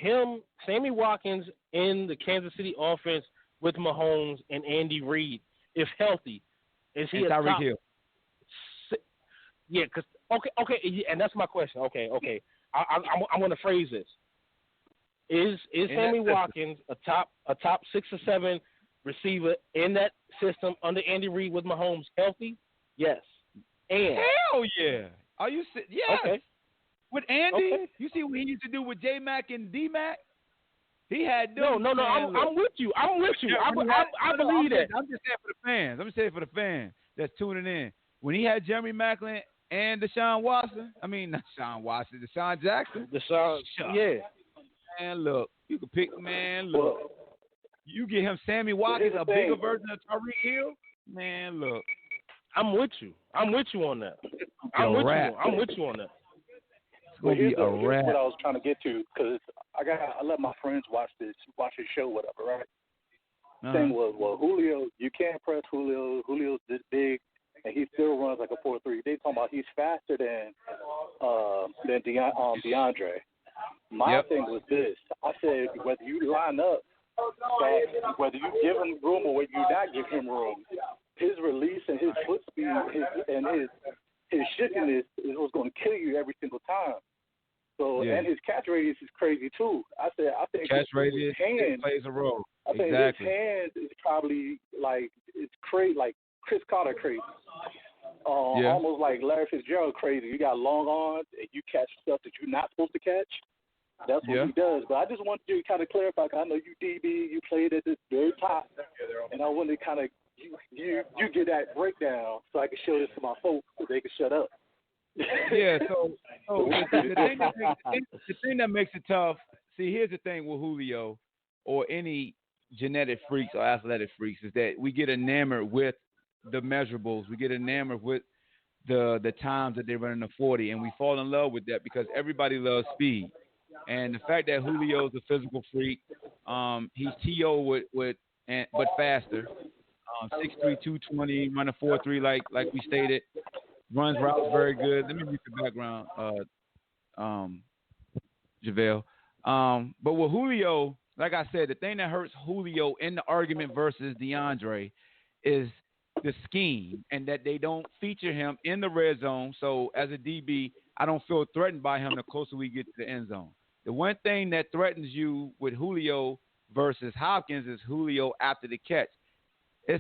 Speaker 2: Sammy Watkins in the Kansas City offense with Mahomes and Andy Reid, if healthy, is he a top?
Speaker 1: Hill.
Speaker 2: Yeah, because and that's my question. Okay. I'm going to phrase this. Is Sammy Watkins a top 6 or 7 receiver in that system under Andy Reid with Mahomes healthy? Yes. And
Speaker 1: hell yeah. Are you yes.
Speaker 2: Okay.
Speaker 1: With Andy, you see what he used to do with J Mac and D Mac? He had them. No.
Speaker 2: I'm with you. I believe that.
Speaker 1: I'm just saying for the fans. I'm just saying for the fans that's tuning in. When he had Jeremy Maclin and Deshaun Jackson.
Speaker 2: Yeah.
Speaker 1: Man, look, you can pick. Man, look. You get him Sammy Watkins, a bigger version of Tyreek Hill. Man, look.
Speaker 2: I'm with you on that. I'm with you on that.
Speaker 3: Well, here's what I was trying to get to, because I let my friends watch his show, whatever, right? Thing was, well, Julio, you can't press Julio. Julio's this big, and he still runs like a 4.3. They talking about he's faster than DeAndre. My thing was this. I said, whether you line up, whether you give him room or whether you not give him room, his release and his foot speed his shiftiness is what's going to kill you every single time. So and his catch radius is crazy too. I think
Speaker 1: catch radius
Speaker 3: hand
Speaker 1: plays a role.
Speaker 3: I think
Speaker 1: Exactly.
Speaker 3: his hand is probably like it's crazy, like Chris Carter crazy. Almost like Larry Fitzgerald crazy. You got long arms and you catch stuff that you're not supposed to catch. That's what he does. But I just wanted you to kind of clarify. Cause I know you DB, you played at the very top, and I wanted to kind of you get that breakdown so I can show this to my folks so they can shut up.
Speaker 1: Yeah. So the thing that makes it tough. See, here's the thing with Julio or any genetic freaks or athletic freaks is that we get enamored with the measurables. We get enamored with the times that they run in the 40, and we fall in love with that because everybody loves speed. And the fact that Julio's a physical freak, he's TO but faster. 6'3", 220, running 4.3 like we stated. Runs routes very good. Let me read the background, JaVale. But with Julio, like I said, the thing that hurts Julio in the argument versus DeAndre is the scheme and that they don't feature him in the red zone. So as a DB, I don't feel threatened by him the closer we get to the end zone. The one thing that threatens you with Julio versus Hopkins is Julio after the catch.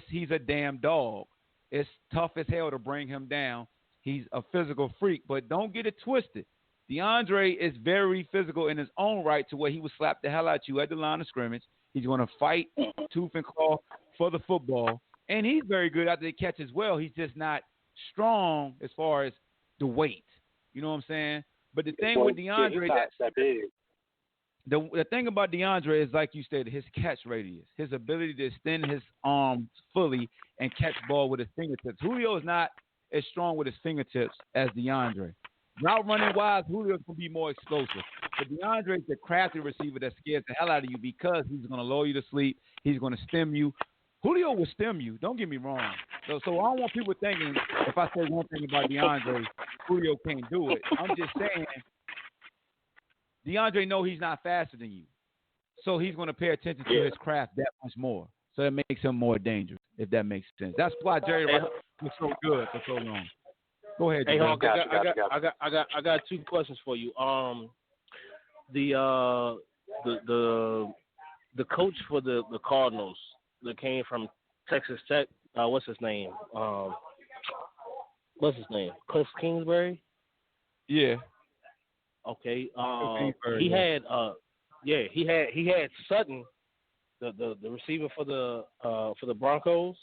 Speaker 1: He's a damn dog. It's tough as hell to bring him down. He's a physical freak, but don't get it twisted. DeAndre is very physical in his own right to where he will slap the hell out you at the line of scrimmage. He's going to fight tooth and claw for the football, and he's very good after the catch as well. He's just not strong as far as the weight. You know what I'm saying? But the thing with DeAndre,
Speaker 3: that big.
Speaker 1: The thing about DeAndre is, like you stated, his catch radius, his ability to extend his arms fully and catch ball with his fingertips. Julio is not as strong with his fingertips as DeAndre. Route running wise, Julio's going to be more explosive. But DeAndre is the crafty receiver that scares the hell out of you because he's going to lull you to sleep. He's going to stem you. Julio will stem you. Don't get me wrong. So I don't want people thinking if I say one thing about DeAndre, Julio can't do it. I'm just saying DeAndre knows he's not faster than you. So he's going to pay attention to his craft that much more. So it makes him more dangerous, if that makes sense. That's why Jerry Rice was so good for so long. Go ahead,
Speaker 2: Hey,
Speaker 1: Hawk,
Speaker 2: I got two questions for you. The coach for the Cardinals that came from Texas Tech, what's his name? Cliff Kingsbury?
Speaker 1: Yeah.
Speaker 2: Okay. He had Sutton, the receiver for the Broncos.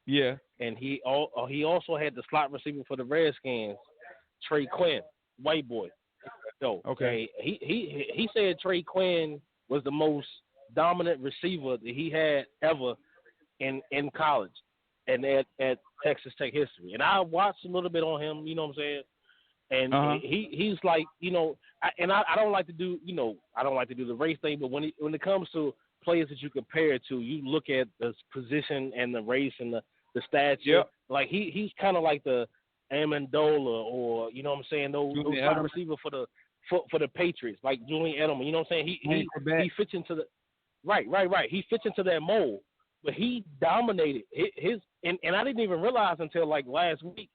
Speaker 1: Yeah.
Speaker 2: And he also had the slot receiver for the Redskins, Trey Quinn, white boy. So
Speaker 1: okay.
Speaker 2: He said Trey Quinn was the most dominant receiver that he had ever in college and at Texas Tech history. And I watched a little bit on him, you know what I'm saying? And he's like, you know, I don't like to do, you know, I don't like to do the race thing, but when it comes to players that you compare to, you look at the position and the race and the stature.
Speaker 1: Yep.
Speaker 2: Like he's kind of like the Amendola or, you know what I'm saying, those wide receiver for the Patriots, like Julian Edelman. You know what I'm saying? He fits into the right. He fits into that mold, but he dominated his and I didn't even realize until like last week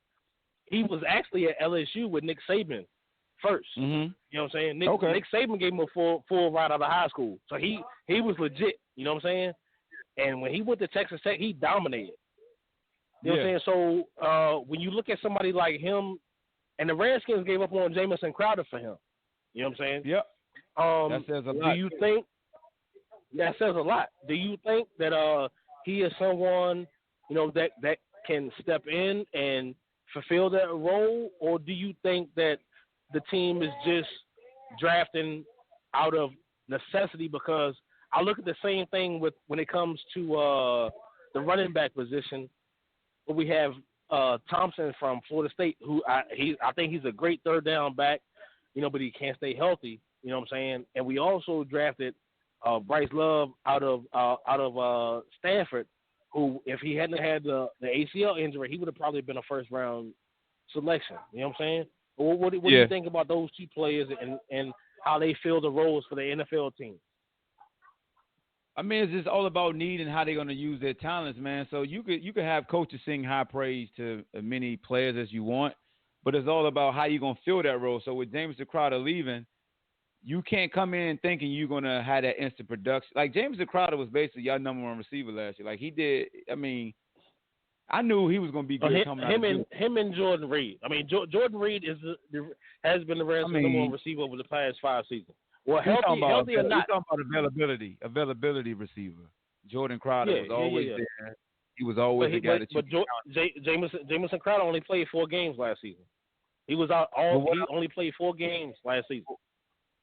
Speaker 2: he was actually at LSU with Nick Saban first.
Speaker 1: Mm-hmm.
Speaker 2: You know what I'm saying? Nick Saban gave him a full ride out of high school, so he was legit. You know what I'm saying? And when he went to Texas Tech, he dominated. You know what I'm saying? So when you look at somebody like him, and the Redskins gave up on Jamison Crowder for him. You know what I'm saying?
Speaker 1: Yep. That says a lot.
Speaker 2: Do you think that says a lot? Do you think that he is someone, you know, that can step in and fulfill that role, or do you think that the team is just drafting out of necessity? Because I look at the same thing with when it comes to the running back position. But we have Thompson from Florida State, who I think he's a great third down back, you know, but he can't stay healthy. You know what I'm saying? And we also drafted Bryce Love out of Stanford, who, if he hadn't had the ACL injury, he would have probably been a first round selection. You know what I'm saying? What do you think about those two players and how they fill the roles for the NFL team?
Speaker 1: I mean, it's just all about need and how they're going to use their talents, man. So you could have coaches sing high praise to as many players as you want, but it's all about how you're gonna fill that role. So with Jameson Crowder leaving, you can't come in thinking you're gonna have that instant production. Like Jameson Crowder was basically your number one receiver last year. Like he did. I mean, I knew he was gonna be good coming out.
Speaker 2: Him and Jordan Reed. I mean, Jordan Reed has been the number one receiver over the past 5 seasons. Well, healthy or not.
Speaker 1: We're talking about availability receiver. Jordan Crowder was always there. He was always the guy that you.
Speaker 2: But Jameson Crowder only played 4 games last season. He was out he only played 4 games last season.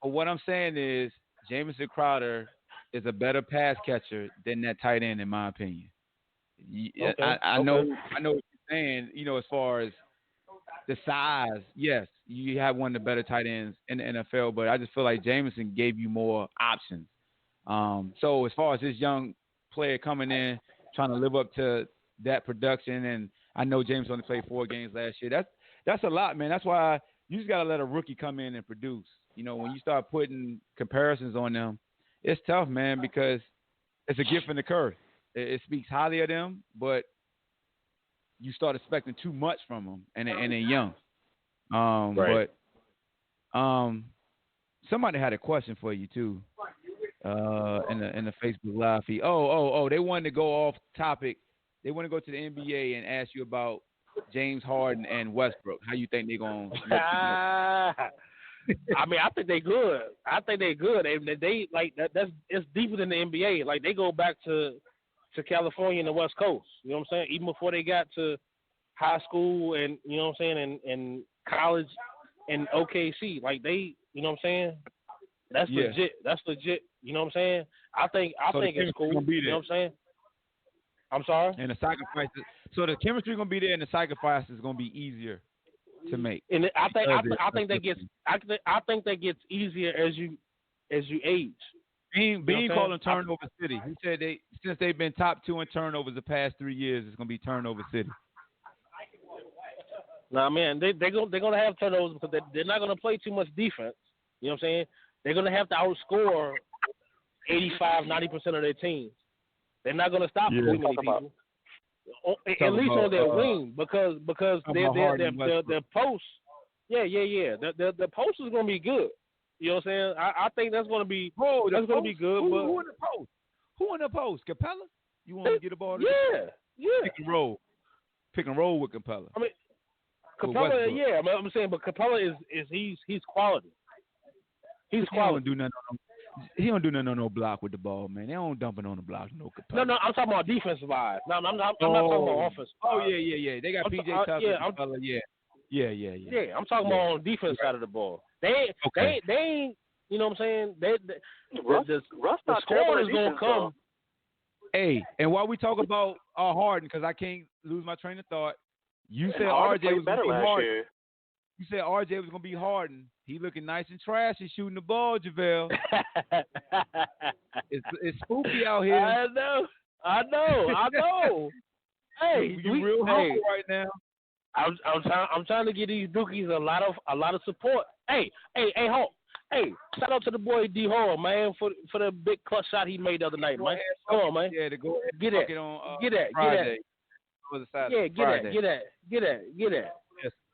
Speaker 1: But what I'm saying is, Jameson Crowder is a better pass catcher than that tight end, in my opinion. I know what you're saying. You know, as far as the size, yes, you have one of the better tight ends in the NFL, but I just feel like Jameson gave you more options. So as far as this young player coming in, trying to live up to that production, and I know James only played 4 games last year. That's a lot, man. That's why you just got to let a rookie come in and produce. You know, when you start putting comparisons on them, it's tough, man, because it's a gift and a curse. It speaks highly of them, but you start expecting too much from them, and they're young.
Speaker 2: Right.
Speaker 1: But somebody had a question for you too, in the Facebook Live feed. Oh, they wanted to go off topic. They want to go to the NBA and ask you about James Harden and Westbrook. How you think they're gonna?
Speaker 2: I mean, I think they're good. They like that's it's deeper than the NBA. Like they go back to California and the West Coast. You know what I'm saying? Even before they got to high school and you know what I'm saying, and college and OKC. Like they, you know what I'm saying? That's legit. That's legit. You know what I'm saying? I think it's cool. You know what I'm saying? I'm sorry.
Speaker 1: And the sacrifices. So the chemistry gonna be there, and the sacrifice is gonna be easier to make.
Speaker 2: And I think that gets easier as you age.
Speaker 1: Bean called them turnover city. He said since they've been top 2 in turnovers the past 3 years, it's gonna be turnover city.
Speaker 2: Nah, man, they're gonna have turnovers because they're not gonna play too much defense. You know what I'm saying? They're gonna have to outscore 85-90% of their teams. They're not gonna stop too many people. At least on their wing because their post. Yeah. The post is gonna be good. You know what I'm saying? I think that's gonna be gonna be good.
Speaker 1: Who in the post? Who in the post? Capella? You want to get the ball?
Speaker 2: Yeah.
Speaker 1: Pick and roll with Capella.
Speaker 2: I mean, Capella. Yeah, I'm saying, but Capella is he's quality. He's quality.
Speaker 1: He don't do nothing on no block with the ball, man. They don't dump it on the block. No Capella.
Speaker 2: No, I'm talking about defensive line. No, I'm not talking about offense.
Speaker 1: Oh yeah. They got PJ Tucker. Capella. Yeah.
Speaker 2: I'm talking about on the defense side of the ball. They ain't. You know what I'm saying? The score is gonna come.
Speaker 1: Hey, and while we talk about Harden, because I can't lose my train of thought. You said RJ was going to be Harden. You said RJ was going to be Harden. He looking nice and trashy shooting the ball, JaVale. It's spooky out here.
Speaker 2: I know. Hey,
Speaker 1: you real humble right now.
Speaker 2: I'm trying to give these Dookies a lot of support. Hey, Hulk. Hey, shout out to the boy D Hall, man, for the big clutch shot he made the other night, man. Come on, man.
Speaker 1: Yeah, to go
Speaker 2: get that. Get that.
Speaker 1: Yes,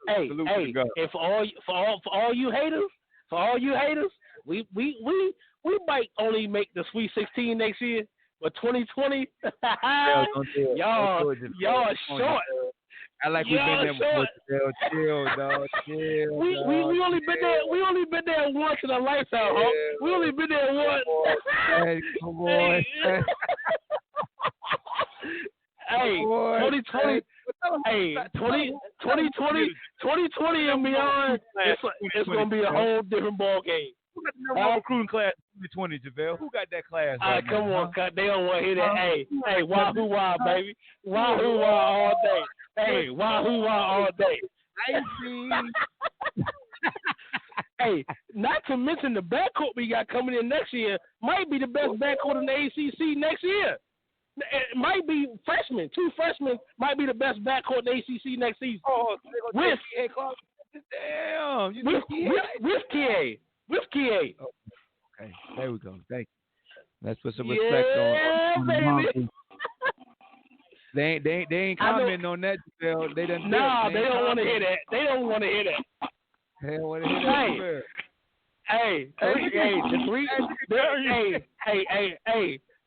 Speaker 2: hey, and for all you haters, we might only make the Sweet 16 next year, but 2020, y'all short.
Speaker 1: I like we've been there before. Chill, dog.
Speaker 2: We only been there once in a lifetime, huh? We only been there once.
Speaker 1: Hey, come on.
Speaker 2: Hey, 2020. Hey, 2020 and beyond, it's gonna be a whole different ball game.
Speaker 1: Who got the number one recruiting class 2020, JaVale? Who got that class? Right
Speaker 2: come
Speaker 1: now,
Speaker 2: on, they don't want to hear that. Hey, wahoo wah, baby. Wahoo wah all day. Hey, wahoo wah all day.
Speaker 1: I see.
Speaker 2: Hey, not to mention the backcourt we got coming in next year might be the best backcourt in the ACC next year. It might be freshmen. 2 freshmen might be the best backcourt in the ACC next season.
Speaker 1: Oh,
Speaker 2: with Kie.
Speaker 1: Oh, okay, there we go. Thank you. Let's put some respect on
Speaker 2: baby.
Speaker 1: They ain't commenting on that. They done.
Speaker 2: Nah, they don't want to hear that. They don't want to hear that.
Speaker 1: They don't want to hear that.
Speaker 2: Hey,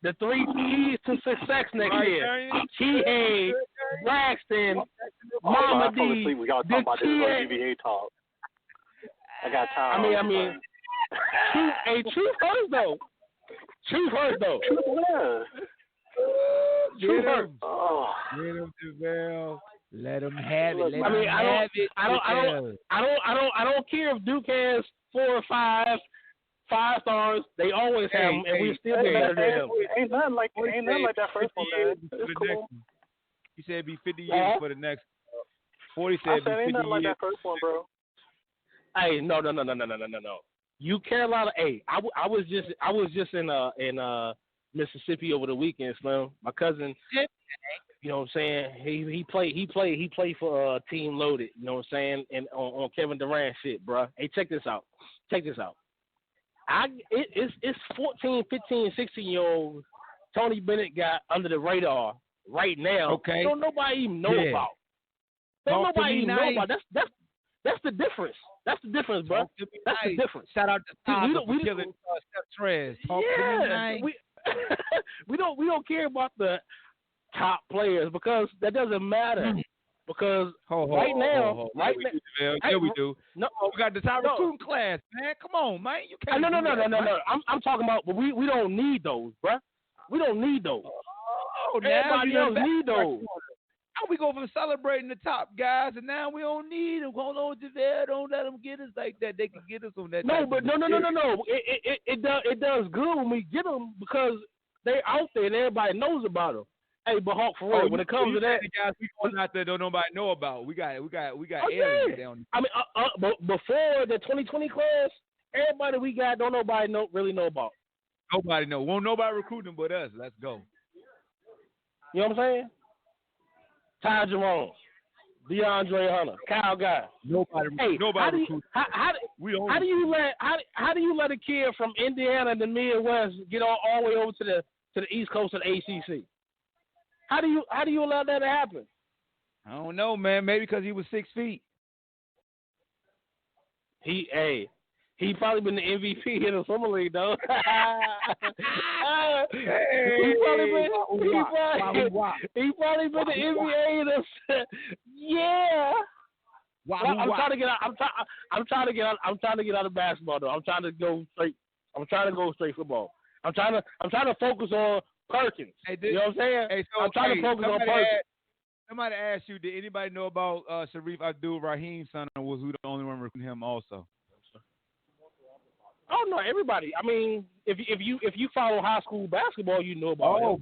Speaker 2: the three keys to success next year. T.A., Braxton, Mama D.
Speaker 3: We got to talk about this on UVA talk. I got time.
Speaker 2: I mean, truth hurts though. Truth hurts though. Truth hurts.
Speaker 1: Get him, JaVale. Let him have it.
Speaker 2: I don't care if Duke has 4 or 5 stars. They always have them, and we still better than them.
Speaker 3: Ain't nothing like that first one, man. It's cool.
Speaker 1: He said it'd be 50 years for the next. 40 said it'd be 50
Speaker 3: ain't nothing like
Speaker 1: years.
Speaker 3: that first one, bro.
Speaker 2: Hey, no. You Carolina. Hey, I was just in Mississippi over the weekend, Slim. My cousin. You know what I'm saying? He played for Team Loaded, you know what I'm saying? And on Kevin Durant shit, bro. Hey, check this out. It's 14, 15, 16-year-olds Tony Bennett got under the radar right now.
Speaker 1: Okay.
Speaker 2: Don't nobody even know about. Don't nobody even know about. That's the difference. That's the difference, bro. That's the difference.
Speaker 1: Shout out to Tom for killing Steph Trez.
Speaker 2: We don't care about the top players because that doesn't matter. Because right now,
Speaker 1: we do. No, we got the top recruiting class, man. Come on, man. You can't.
Speaker 2: No. I'm talking about, but we don't need those, bro. We don't need those. Everybody else need those.
Speaker 1: Now we go from celebrating the top guys, and now we don't need them. Hold on, JaVale. Don't let them get us like that. They can get us on that.
Speaker 2: No. It does good when we get them because they're out there and everybody knows about them. Hey, but Hawk, for real, when it comes to that,
Speaker 1: the guys we going out there don't nobody know about. We got aliens down.
Speaker 2: I mean, before the 2020 class, everybody we got don't nobody really know about.
Speaker 1: Nobody know. Won't nobody recruit them but us. Let's go.
Speaker 2: You know what I'm saying? Ty Jerome, DeAndre Hunter, Kyle Guy.
Speaker 1: Nobody recruits.
Speaker 2: How do you let a kid from Indiana in the Midwest get all the way over to the East Coast of the ACC? How do you allow that to happen?
Speaker 1: I don't know, man. Maybe because he was 6 feet.
Speaker 2: He probably been the MVP in the summer league though. He probably been the NBA in the yeah. I'm trying to get out. I'm trying to get out of basketball though. I'm trying to go straight football. I'm trying to focus on Perkins.
Speaker 1: Hey,
Speaker 2: you know what I'm saying?
Speaker 1: Hey, so,
Speaker 2: I'm trying to focus on Perkins.
Speaker 1: Somebody asked you, did anybody know about Sharif Abdul-Rahim's son, or was who the only one recruiting him also?
Speaker 2: Oh no, everybody. I mean, if you follow high school basketball, you know about him.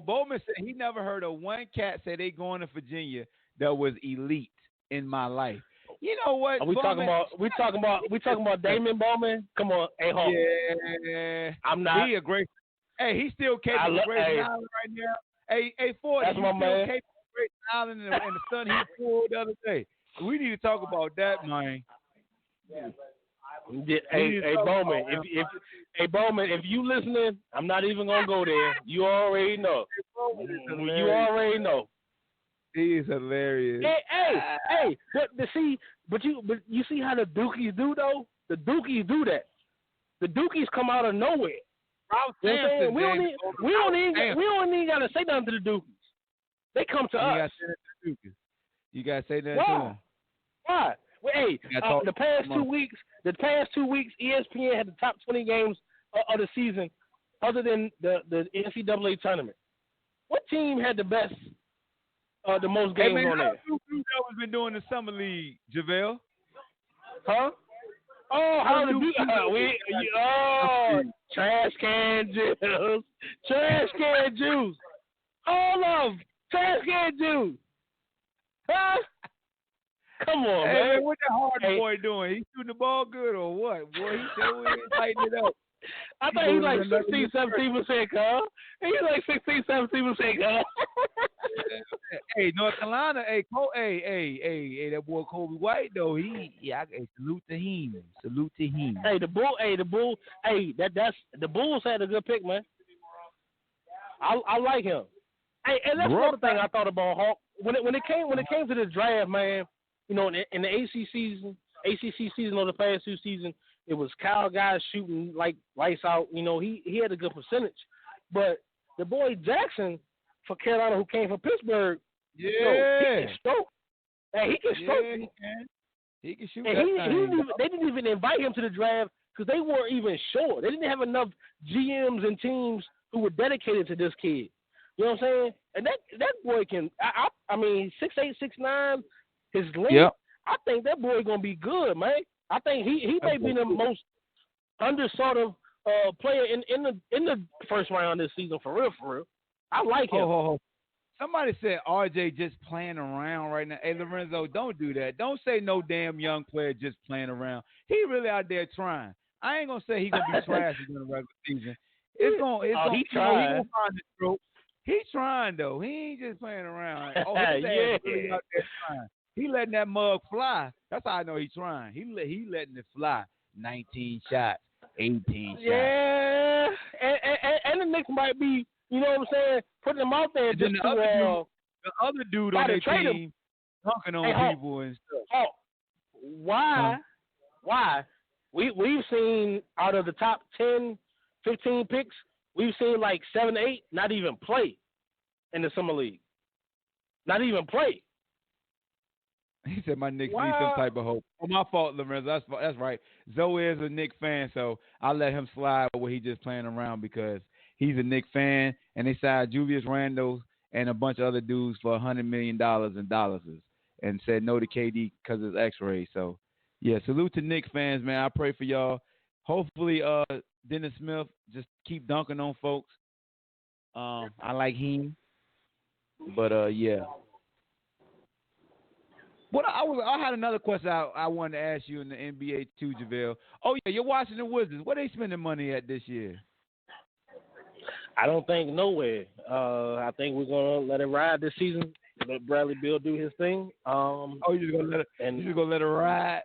Speaker 1: Bowman said he never heard of one cat say they going to Virginia that was elite in my life. You know what?
Speaker 2: Are we talking about Damon Bowman? Come on, hey Hawk.
Speaker 1: Yeah,
Speaker 2: I'm not.
Speaker 1: He a great. Hey, he's still capable of Grayson Island right now. Hey, Ford, he's still capable of Grayson Island and the son he pulled the other day. We need to talk about that, man.
Speaker 2: Hey Bowman, if you listening, I'm not even gonna go there. You already know. You already know.
Speaker 1: He is hilarious.
Speaker 2: Hey, but you see how the Dookies do though? The Dookies do that. The Dookies come out of nowhere. We don't even gotta say nothing to the Dookies. They come to us.
Speaker 1: You gotta say that to them.
Speaker 2: Why? Well, hey, the past 2 weeks, ESPN had the top 20 games of the season, other than the NCAA tournament. What team had the best, the most games on there?
Speaker 1: Who's been doing the summer league, JaVale?
Speaker 2: Huh? Oh, how to do? Trash can juice, trash can juice, all of them, trash can juice. Huh? Come on, man.
Speaker 1: What that hard boy doing? He shooting the ball good or what? Boy, he still tighten it up.
Speaker 2: I thought he like 16, 17%, huh? He's like 16, 17%, huh?
Speaker 1: Hey, North Carolina, hey, that boy Kobe White though. Salute to him. Salute to him.
Speaker 2: Hey, the bull. Hey, that's the Bulls had a good pick, man. I like him. Hey, and that's
Speaker 1: Bro,
Speaker 2: another thing I thought about Hawk. When it came to the draft, man, you know, in the ACC season or the past 2 seasons, it was Kyle guys shooting like lights out. You know, he had a good percentage, but the boy Jackson for Carolina, who came from Pittsburgh,
Speaker 1: yeah,
Speaker 2: you know, he can stroke. And he can stroke.
Speaker 1: Yeah, he can. He can shoot
Speaker 2: And they didn't even invite him to the draft because they weren't even sure. They didn't have enough GMs and teams who were dedicated to this kid. You know what I'm saying? And that boy can. I mean, 6'8", 6'9", his length.
Speaker 1: Yep.
Speaker 2: I think that boy gonna be good, man. I think he may be the most undersort of player in the first round this season for real. I like him.
Speaker 1: Somebody said RJ just playing around right now. Hey, Lorenzo, don't do that. Don't say no damn young player just playing around. He really out there trying. I ain't gonna say he gonna be trash during the regular season. He gonna find the stroke. He's trying though. He ain't just playing around. His ass really out there trying. He letting that mug fly. That's how I know he's trying. He letting it fly. 19 shots, 18 shots.
Speaker 2: Yeah, and the Knicks might be, you know what I'm saying, putting him out there just
Speaker 1: the other dude on their team dunking on people and stuff.
Speaker 2: Why? We've seen out of the top 10, 15 picks, we've seen like 7, 8 not even play in the summer league. Not even play.
Speaker 1: He said my Knicks need some type of hope. Well, my fault, Lorenzo. That's right. Zoe is a Knicks fan, so I let him slide where he just playing around because he's a Knicks fan, and they signed Julius Randle and a bunch of other dudes for $100 million in dollars and said no to KD because of his X-rays. So, yeah, salute to Knicks fans, man. I pray for y'all. Hopefully, Dennis Smith just keep dunking on folks. I like him, but yeah. What I had another question I wanted to ask you in the NBA too, JaVale. Oh yeah, you're Washington Wizards. Where they spending money at this year?
Speaker 2: I don't think nowhere. I think we're gonna let it ride this season. Let Bradley Beal do his thing.
Speaker 1: You just gonna let it? You just gonna let it ride?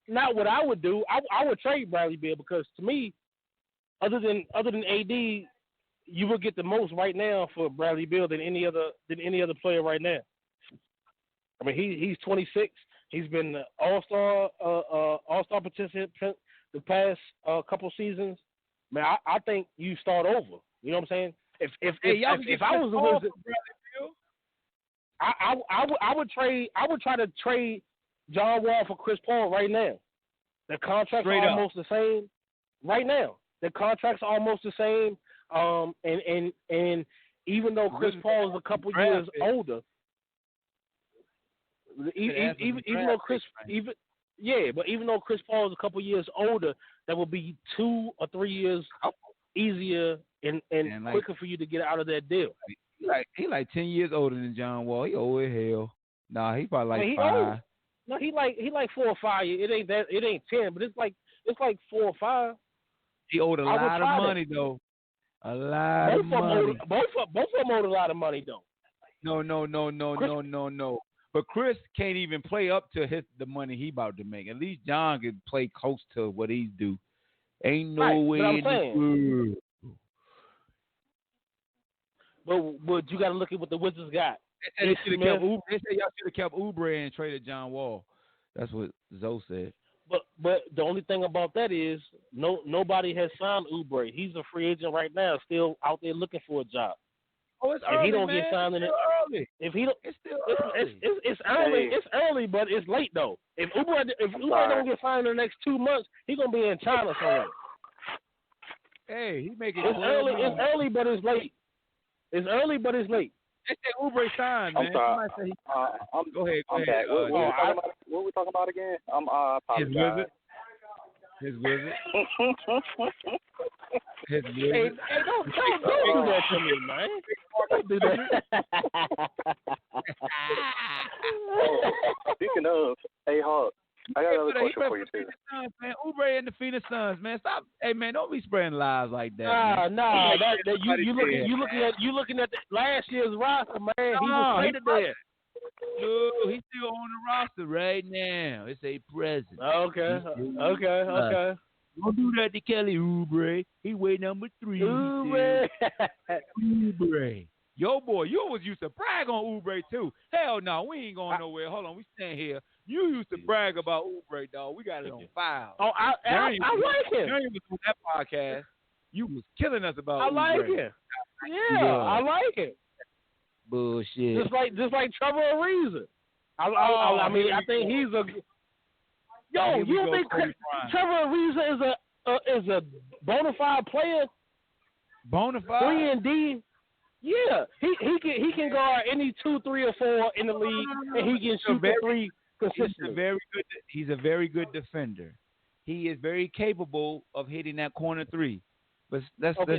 Speaker 2: Not what I would do. I would trade Bradley Beal because to me, other than AD, you would get the most right now for Bradley Beal than any other player right now. I mean, he's 26. He's been an all-star participant the past couple seasons. Man, I think you start over. You know what I'm saying? If I was the Wizards, I would try to trade John Wall for Chris Paul right now. The contracts are almost the same right now. The contracts are almost the same. And even though Chris Paul is a couple years older, even though Chris Paul is a couple years older, that will be 2 or 3 years easier and quicker for you to get out of that deal.
Speaker 1: He like 10 years older than John Wall. He old as hell. Nah, he probably like 5.
Speaker 2: Old. No, he like 4 or 5. It ain't 10, but it's like 4 or 5.
Speaker 1: He owed a lot of money though. A lot of money.
Speaker 2: Both of them owed a lot of money though.
Speaker 1: No. But Chris can't even play up to the money he about to make. At least John can play close to what he's due. Ain't no way in the world.
Speaker 2: But you got to look at what the Wizards got.
Speaker 1: They say y'all should have kept Oubre and traded John Wall. That's what Zoe said.
Speaker 2: But the only thing about that is nobody has signed Oubre. He's a free agent right now, still out there looking for a job.
Speaker 1: Oh, it's early,
Speaker 2: he don't
Speaker 1: man.
Speaker 2: Get signed in it,
Speaker 1: early.
Speaker 2: If he don't,
Speaker 1: it's still early.
Speaker 2: It's early. It's early, but it's late though. If Oubre don't get signed in the next 2 months, he's gonna be in China somewhere.
Speaker 1: Hey, he making
Speaker 2: it's early. It's early, but it's late. It's early, but it's late.
Speaker 1: They say Oubre signed, man. Go ahead.
Speaker 4: What we talking about again? I apologize.
Speaker 1: His wizard.
Speaker 2: Hey, don't do that to me, man. Don't do that.
Speaker 4: Speaking of, hey, Hawk, I got another question for you too.
Speaker 1: Man, Oubre and the Phoenix Suns, man. Stop. Hey, man, don't be spreading lies like that.
Speaker 2: Nah. You looking at the last year's roster, man. He was traded there.
Speaker 1: No, he's still on the roster right now. It's a present.
Speaker 2: Okay.
Speaker 1: Don't do that to Kelly Oubre. He weigh number 3.
Speaker 2: Oubre.
Speaker 1: Oubre. Yo, boy, you always used to brag on Oubre, too. Hell no, we ain't going nowhere. Hold on, we stand here. You used to brag about Oubre, dog. We got it on file.
Speaker 2: Oh, I like him.
Speaker 1: During was on that podcast, you was killing us about
Speaker 2: I
Speaker 1: Oubre.
Speaker 2: like him. Yeah, I like him.
Speaker 1: Bullshit.
Speaker 2: Just like Trevor Ariza. I mean, I think he's a. Yo, you don't think Trevor Ariza is a bona fide player?
Speaker 1: Bona fide.
Speaker 2: 3 and D. Yeah, he can guard any 2, 3, or 4 in the league, and he can shoot the 3 consistently.
Speaker 1: He's a very good defender. He is very capable of hitting that corner 3. But that's 3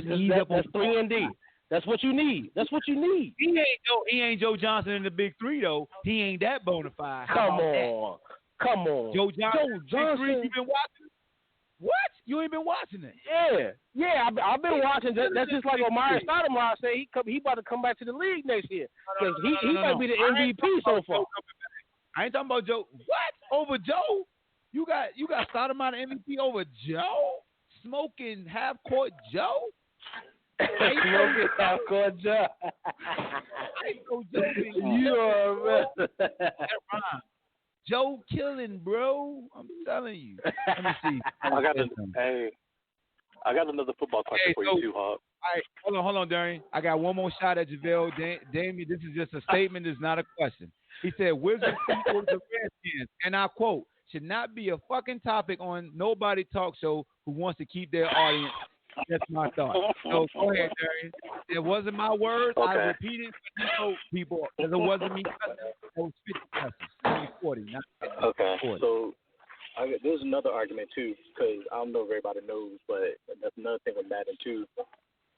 Speaker 2: and D. That's what you need. That's what you need.
Speaker 1: He ain't Joe Johnson in the big 3 though. He ain't that bona fide.
Speaker 2: Come on. Joe Johnson.
Speaker 1: Big 3, you been watching? What? You ain't been watching it?
Speaker 2: Yeah. I've been watching. That's just like Omari Stoudemire said. He about to come back to the league next year because he might be the MVP so far.
Speaker 1: I ain't talking about Joe. What? Over Joe? You got Stoudemire MVP over Joe? Smoking half court Joe?
Speaker 2: Smoking half court Joe. You are man.
Speaker 1: Joe killing, bro. I'm telling you. Let me see.
Speaker 4: I got another football question for you too, Hawk.
Speaker 1: All right, hold on, Darian. I got one more shot at JaVale. Damien, this is just a statement. It's not a question. He said, Wizards equals the Redskins, and I quote, should not be a fucking topic on Nobody Talk Show who wants to keep their audience. That's my thought. So go ahead, Darian. It wasn't my words. Okay. I repeated what he told people because it wasn't me. It was 50 cusses. Only 40, not 50.
Speaker 4: Okay.
Speaker 1: 40.
Speaker 4: So there's another argument too, because I don't know if everybody knows, but that's another thing with Madden too.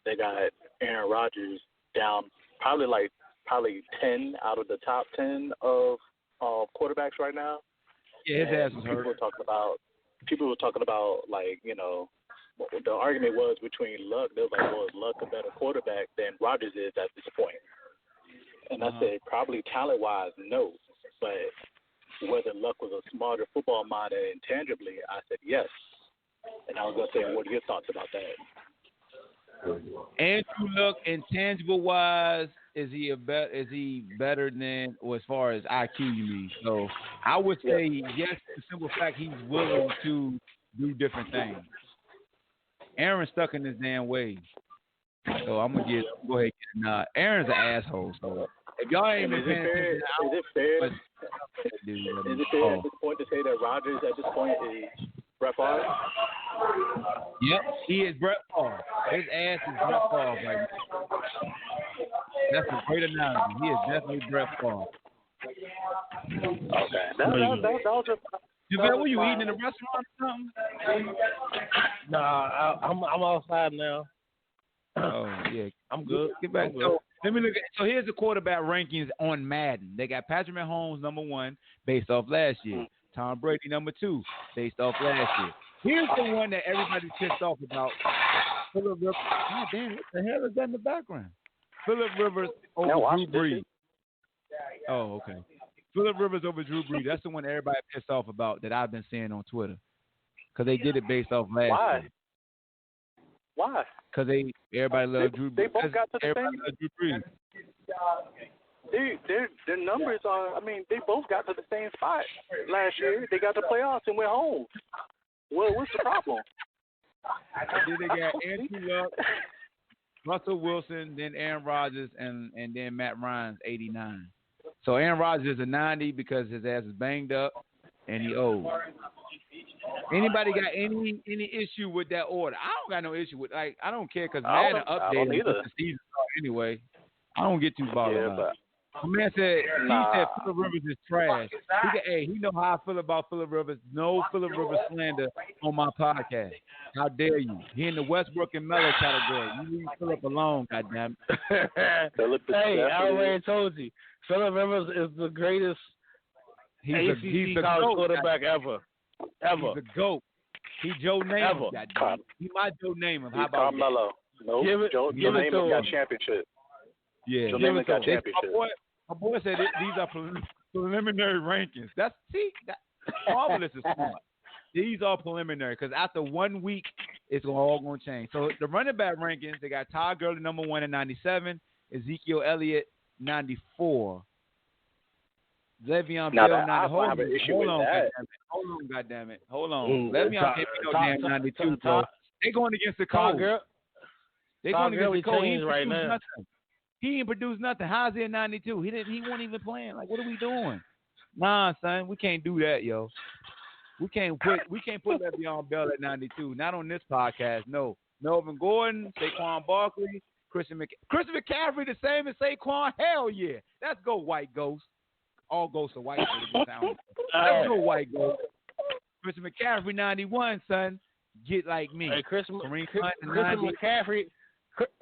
Speaker 4: They got Aaron Rodgers down probably 10 out of the top 10 of quarterbacks right now.
Speaker 1: Yeah, his ass was hurt.
Speaker 4: People were talking about like, you know, the argument was between Luck. They was like, well, is Luck a better quarterback than Rodgers is at this point? And I said probably talent-wise, no. But whether Luck was a smarter football mind and intangibly, I said yes. And I was going to say, what are your thoughts about that?
Speaker 1: Andrew Luck, intangible-wise, is he better than, or as far as IQ you mean? So I would say yes, the simple fact he's willing to do different things. Aaron's stuck in his damn ways. So I'm going to go ahead and get a nod. Aaron's an asshole. So if y'all ain't been paying attention,
Speaker 4: is it fair at this point to say that Rodgers at this point is Brett Favre?
Speaker 1: Yep, he is Brett Favre. His ass is Brett Favre right now. That's a great analogy. He is definitely Brett Favre.
Speaker 4: Okay. That was just...
Speaker 1: JaVale, were you eating in a restaurant or something?
Speaker 2: Nah, I'm outside now.
Speaker 1: Oh, yeah.
Speaker 2: I'm good.
Speaker 1: Get back. So, let me look at. So here's the quarterback rankings on Madden. They got Patrick Mahomes number 1 based off last year. Tom Brady number 2 based off last year. Here's the one that everybody's pissed off about. Phillip Rivers. God damn, what the hell is that in the background? Phillip Rivers over Drew Brees. Oh, okay. Phillip Rivers over Drew Brees. That's the one everybody pissed off about that I've been seeing on Twitter. Because they did it based off last year.
Speaker 4: Why?
Speaker 1: Because everybody loved Drew Brees.
Speaker 4: They both got to the same.
Speaker 1: Drew Brees.
Speaker 4: Their numbers are. I mean, they both got to the same spot last year. They got the playoffs and went home. Well, what's the problem?
Speaker 1: Then they got Andrew Luck, Russell Wilson, then Aaron Rodgers, and then Matt Ryan's 89. So Aaron Rodgers is a 90 because his ass is banged up and he old. Anybody got any issue with that order? I don't got no issue with I don't care because Madden updated the season anyway. I don't get too bothered about it. The man said Phillip Rivers is trash. He know how I feel about Phillip Rivers. No Phillip Rivers slander on my podcast. How dare you? He in the Westbrook and Melo category. You leave Phillip alone, goddamn.
Speaker 2: Hey, I already told you. Phillip Rivers is the greatest ACC college quarterback ever.
Speaker 1: He's a GOAT. He Joe Namath. He my Joe Namath. How about
Speaker 4: Carmelo? No, Joe Namath got championship.
Speaker 1: Yeah,
Speaker 4: Joe Namath got championship.
Speaker 1: My boy said these are preliminary rankings. Marvelous is smart. these are preliminary because after 1 week, it's all going to change. So the running back rankings, they got Todd Gurley number 1 at 97, Ezekiel Elliott 94, Le'Veon
Speaker 4: Now,
Speaker 1: Bell
Speaker 4: that I
Speaker 1: 90.
Speaker 4: have an issue with that.
Speaker 1: Goddamn it. Hold on. Le'Veon can't be no damn 92, bro.
Speaker 2: Todd,
Speaker 1: They going against the
Speaker 2: Todd
Speaker 1: code. They
Speaker 2: Todd
Speaker 1: going against the code.
Speaker 2: changed right now.
Speaker 1: Nothing. He ain't produced nothing. How's he at 92? He wasn't even playing. Like, what are we doing? Nah, son, we can't do that, yo. We can't put Le'Veon Bell at 92. Not on this podcast. No. Melvin Gordon, Saquon Barkley, Christian McCaffrey, the same as Saquon. Hell yeah. Let's go, White Ghost. All ghosts are white. Let's go, White Ghost. Christian McCaffrey 91, son. Get like me.
Speaker 2: Hey, Christian McCaffrey.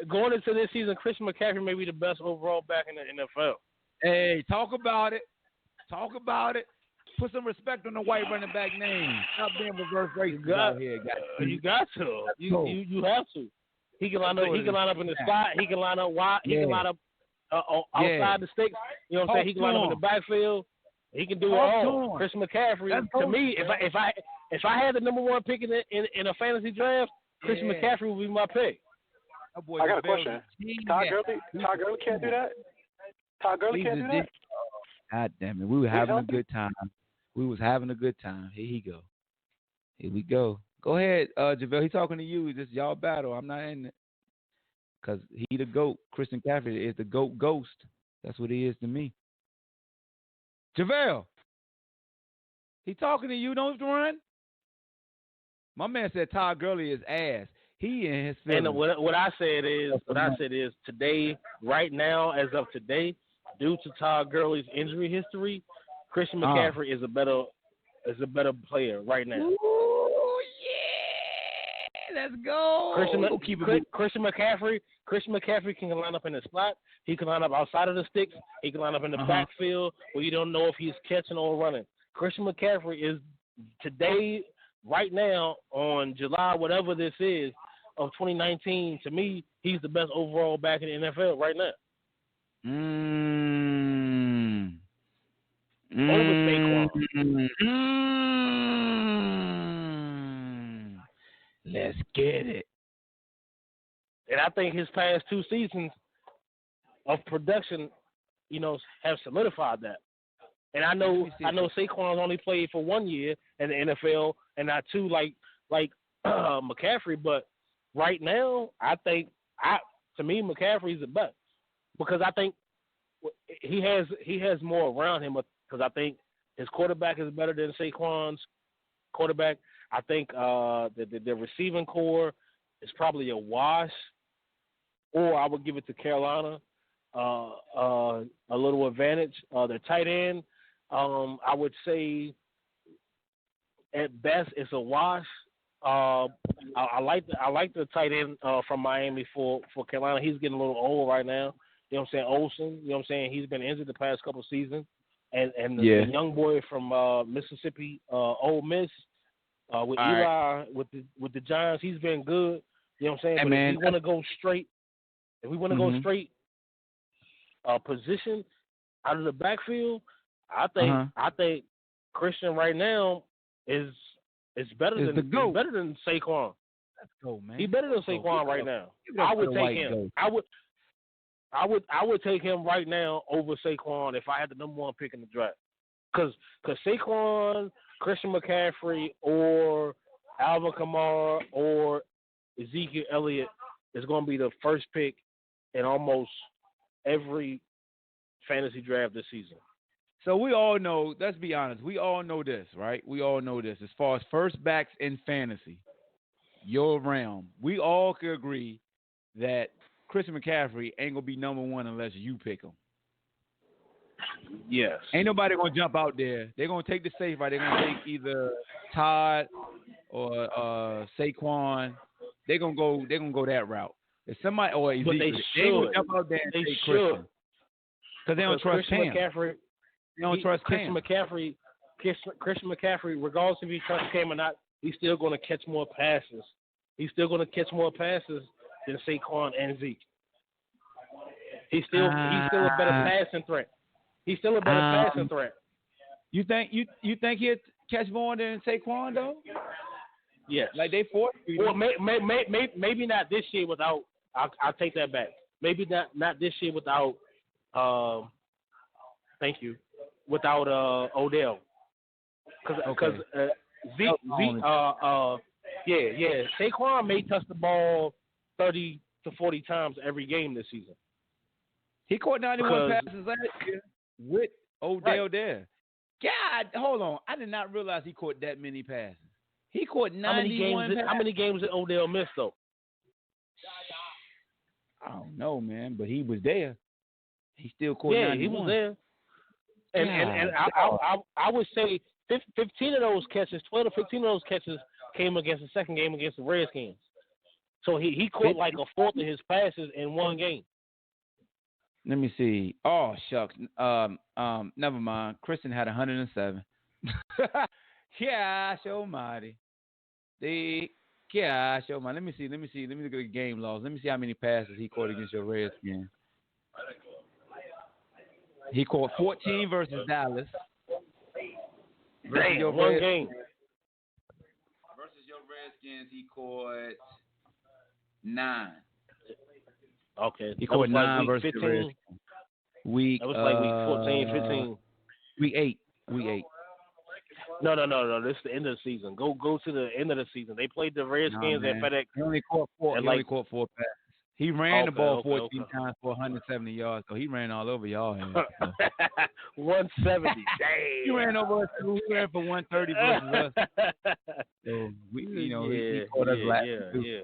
Speaker 2: Going into this season, Christian McCaffrey may be the best overall back in the NFL.
Speaker 1: Hey, talk about it. Put some respect on the white running back name. Stop being reverse racist out here, guys.
Speaker 2: You got to. You have to. He can line up. He can line up in the spot. He can line up wide. He can line up outside the sticks. You know what I'm saying? He can line up in the backfield. He can do it all. Christian McCaffrey. To me, if I had the number 1 pick in a fantasy draft, Christian McCaffrey would be my pick.
Speaker 3: I got a question. Todd Gurley can't do that? Todd Gurley can't do that?
Speaker 1: God damn it. We were having a good time. Here we go. Go ahead, JaVale. He's talking to you. This is y'all battle. I'm not in it. Because he the GOAT. Christian McCaffrey is the GOAT ghost. That's what he is to me. JaVale. He talking to you. Don't run. My man said Todd Gurley is ass. He in his feelings.
Speaker 2: And what I said is today, right now, as of today, due to Todd Gurley's injury history, Christian McCaffrey is a better player right now.
Speaker 1: Ooh, yeah, let's go.
Speaker 2: Christian McCaffrey can line up in the slot. He can line up outside of the sticks. He can line up in the backfield where you don't know if he's catching or running. Christian McCaffrey is today, right now, on July, whatever this is, of 2019, to me, he's the best overall back in the NFL right now. Over Saquon.
Speaker 1: Let's get it.
Speaker 2: And I think his past 2 seasons of production, have solidified that. And I know Saquon's only played for 1 year in the NFL and not 2 like McCaffrey, but right now to me McCaffrey's the best because I think he has more around him because I think his quarterback is better than Saquon's quarterback. I think the receiving core is probably a wash, or I would give it to Carolina a little advantage. Their tight end, I would say at best it's a wash. I like the tight end from Miami for Carolina. He's getting a little old right now. You know what I'm saying? Olsen. You know what I'm saying? He's been injured the past couple of seasons. And the young boy from Mississippi, Ole Miss, with Eli, with the Giants, he's been good. You know what I'm saying?
Speaker 1: Hey,
Speaker 2: but
Speaker 1: man,
Speaker 2: if we want to go straight, position out of the backfield, I think Christian right now is better than Saquon.
Speaker 1: Let's go, man.
Speaker 2: He's better than Saquon right now. I would take him. I would take him right now over Saquon if I had the number 1 pick in the draft. Because Saquon, Christian McCaffrey, or Alvin Kamara, or Ezekiel Elliott is going to be the first pick in almost every fantasy draft this season.
Speaker 1: So we all know, let's be honest, we all know this, right? We all know this. As far as first backs in fantasy, your realm, we all could agree that Christian McCaffrey ain't going to be number 1 unless you pick him.
Speaker 2: Yes.
Speaker 1: Ain't nobody going to jump out there. They're going to take the safe, right? They're going to take either Todd or Saquon. They're going to go that route. If somebody, or Ezekiel, they ain't going to jump out there and take Christian. Because they don't trust Cam.
Speaker 2: McCaffrey,
Speaker 1: they don't trust
Speaker 2: Christian
Speaker 1: Cam.
Speaker 2: Christian McCaffrey, regardless if he trusts Cam or not, he's still going to catch more passes. He's still going to catch more passes than Saquon and Zeke. He's still a better passing threat. He's still a better passing threat.
Speaker 1: You think catch more than Saquon though?
Speaker 2: Yes.
Speaker 1: Like they forced you.
Speaker 2: Well, maybe not this year without. I'll take that back. Maybe not this year without. Thank you. Without Odell. Because Saquon may touch the ball 30 to 40 times every game this season.
Speaker 1: He caught 91 passes last year with Odell there. God, hold on. I did not realize he caught that many passes. He caught 91 passes.
Speaker 2: How many games did Odell miss, though?
Speaker 1: I don't know, man, but he was there. He still caught 91.
Speaker 2: He was there. And I would say 15 of those catches, 12 to 15 of those catches came against the second game against the Redskins. So he caught like a fourth of his passes in one game.
Speaker 1: Let me see. Oh shucks. Never mind. Kristen had 107. Yeah, show mighty. Show mighty. Let me see. Let me look at the game logs. Let me see how many passes he caught against your Redskins. He caught 14 versus Dallas.
Speaker 2: Damn, one game.
Speaker 1: Versus your Redskins, he caught 9.
Speaker 2: Okay.
Speaker 1: He caught 9 versus
Speaker 2: 15.
Speaker 1: the Redskins. That
Speaker 2: was like week 14, 15.
Speaker 1: Week 8. Week 8.
Speaker 2: No. This is the end of the season. Go to the end of the season. They played the Redskins at FedEx.
Speaker 1: He only caught 4. He only caught 4 passes. He ran the ball 14 times for 170 yards, so he ran all over y'all.
Speaker 2: 170. Dang.
Speaker 1: He ran over us. We ran for 130 versus us. So he caught us last.
Speaker 2: Yeah.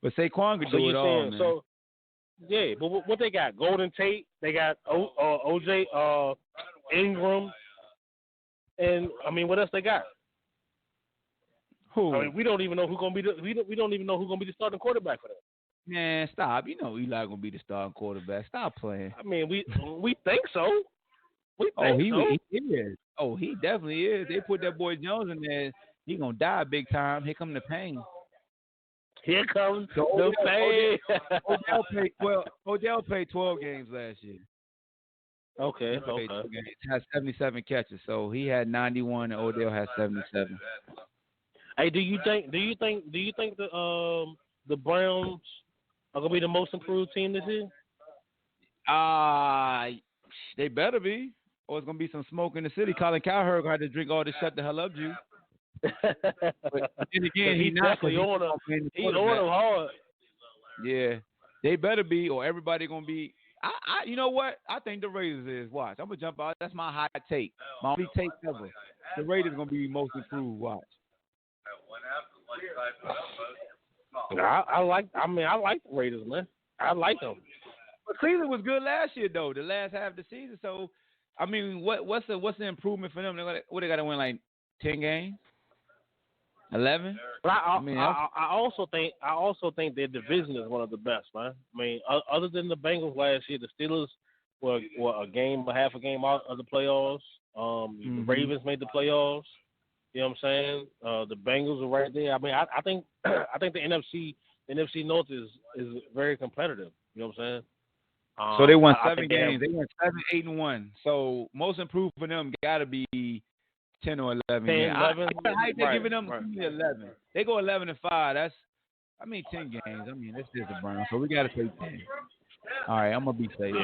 Speaker 1: But Saquon could do it all, man.
Speaker 2: So, yeah, but what they got? Golden Tate. They got OJ Ingram, and I mean, what else they got?
Speaker 1: Who?
Speaker 2: I mean, we don't even know who's gonna be we don't even know who's gonna be the starting quarterback for that.
Speaker 1: Man, stop! You know Eli gonna be the starting quarterback. Stop playing.
Speaker 2: I mean, we think so.
Speaker 1: He is. Oh, he definitely is. They put that boy Jones in there. He gonna die big time. Here come the pain.
Speaker 2: Here comes the pain.
Speaker 1: Odell played 12 games last year.
Speaker 2: Okay.
Speaker 1: He has 77 catches, so he had 91, and Odell has 77.
Speaker 2: Hey, do you think the Browns are gonna be the most improved team this year?
Speaker 1: They better be, or it's gonna be some smoke in the city. Colin Cowherd had to drink all this shut the hell up juice. But then again, he's
Speaker 2: definitely on him. He's on him hard.
Speaker 1: Yeah, they better be, or everybody gonna be. You know what? I think the Raiders is. Watch, I'm gonna jump out. That's my hot take. My only take ever. The Raiders gonna be most improved. Watch.
Speaker 2: I like the Raiders, man. I like them.
Speaker 1: But Cleveland was good last year, though. The last half of the season. So, I mean, what's the improvement for them? They got to win like 10 games, 11.
Speaker 2: But I also think their division is one of the best, man. I mean, other than the Bengals last year, the Steelers were half a game out of the playoffs. The Ravens made the playoffs. You know what I'm saying? The Bengals are right there. I mean, I think the NFC North is very competitive. You know what I'm saying?
Speaker 1: So they won 7 games. They went 7-8-1. So most improved for them got to be 10 or 11.
Speaker 2: 10, 11.
Speaker 1: They're giving them 11. They go 11-5. That's 10 games. I mean, this is the Browns, so we got to say 10. All right, I'm gonna be safe. Say 10. I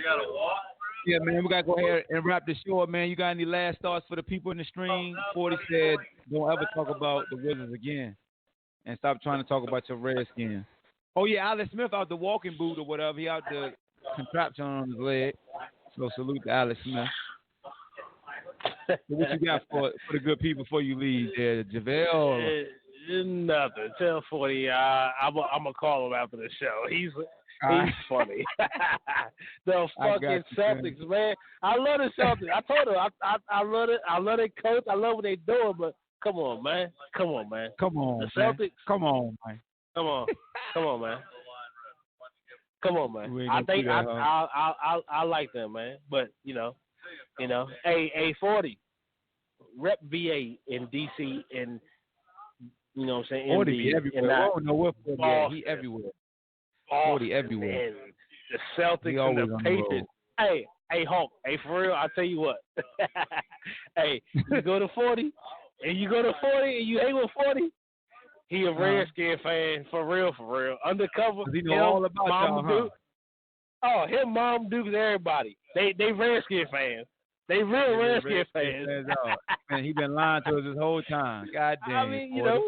Speaker 1: got to walk. Yeah, man, we got to go ahead and wrap this show up, man. You got any last thoughts for the people in the stream? 40 said, don't ever talk about the Wizards again. And stop trying to talk about your Redskins. Oh, yeah, Alex Smith out the walking boot or whatever. He out the contraption on his leg. So salute to Alex Smith. So what you got for the good people before you leave there, JaVale?
Speaker 2: Nothing. Tell 40 I'm going to call him after the show. He's funny. The fucking Celtics, man. I love the Celtics. I told him I love it. I love their coach. I love what they're doing, but come on, man. The Celtics.
Speaker 1: Come on, man.
Speaker 2: Come on, man. I think I like them, man. But you know, hey, 40, rep VA in DC, and you know what I'm saying.
Speaker 1: 40 be everywhere. I don't know what 40 he everywhere. 40 everywhere.
Speaker 2: And the Celtics and the Patriots. Hey, Hey, Hawk. Hey, for real, I tell you what. Hey, you go to 40, and you hang with 40. He a Redskin fan, for real, for real. Undercover.
Speaker 1: He know all about
Speaker 2: Mama
Speaker 1: y'all,
Speaker 2: Duke. Oh, him, Mom Duke, everybody. They Redskin fans. They real Redskin fans.
Speaker 1: Man, he been lying to us this whole time. God damn.
Speaker 2: I mean, you know,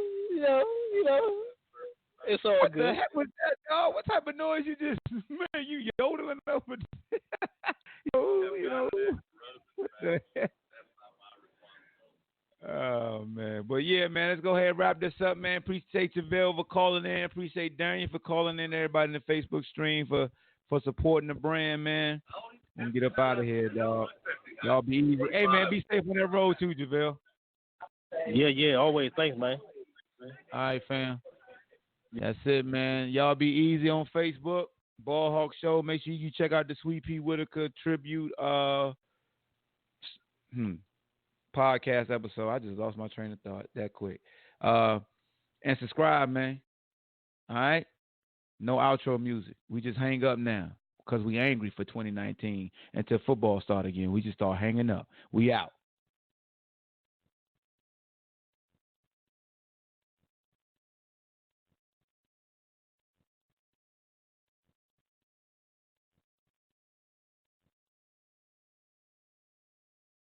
Speaker 2: it's all
Speaker 1: what
Speaker 2: good.
Speaker 1: What the heck was that, dog? What type of noise you just, man, you yodeling over? You know, what the heck? Oh, man. But, yeah, man, let's go ahead and wrap this up, man. Appreciate JaVale for calling in. Appreciate Darian for calling in. Everybody in the Facebook stream for supporting the brand, man. And get up out of here, dog. Y'all be easy. Hey, man, be safe on that road, too, JaVale.
Speaker 2: Yeah, always. Thanks, man.
Speaker 1: All right, fam. That's it, man. Y'all be easy on Facebook. BallHawk Show. Make sure you check out the Sweet Pea Whitaker tribute podcast episode. I just lost my train of thought that quick. And subscribe, man. All right? No outro music. We just hang up now because we angry for 2019 until football start again. We just start hanging up. We out.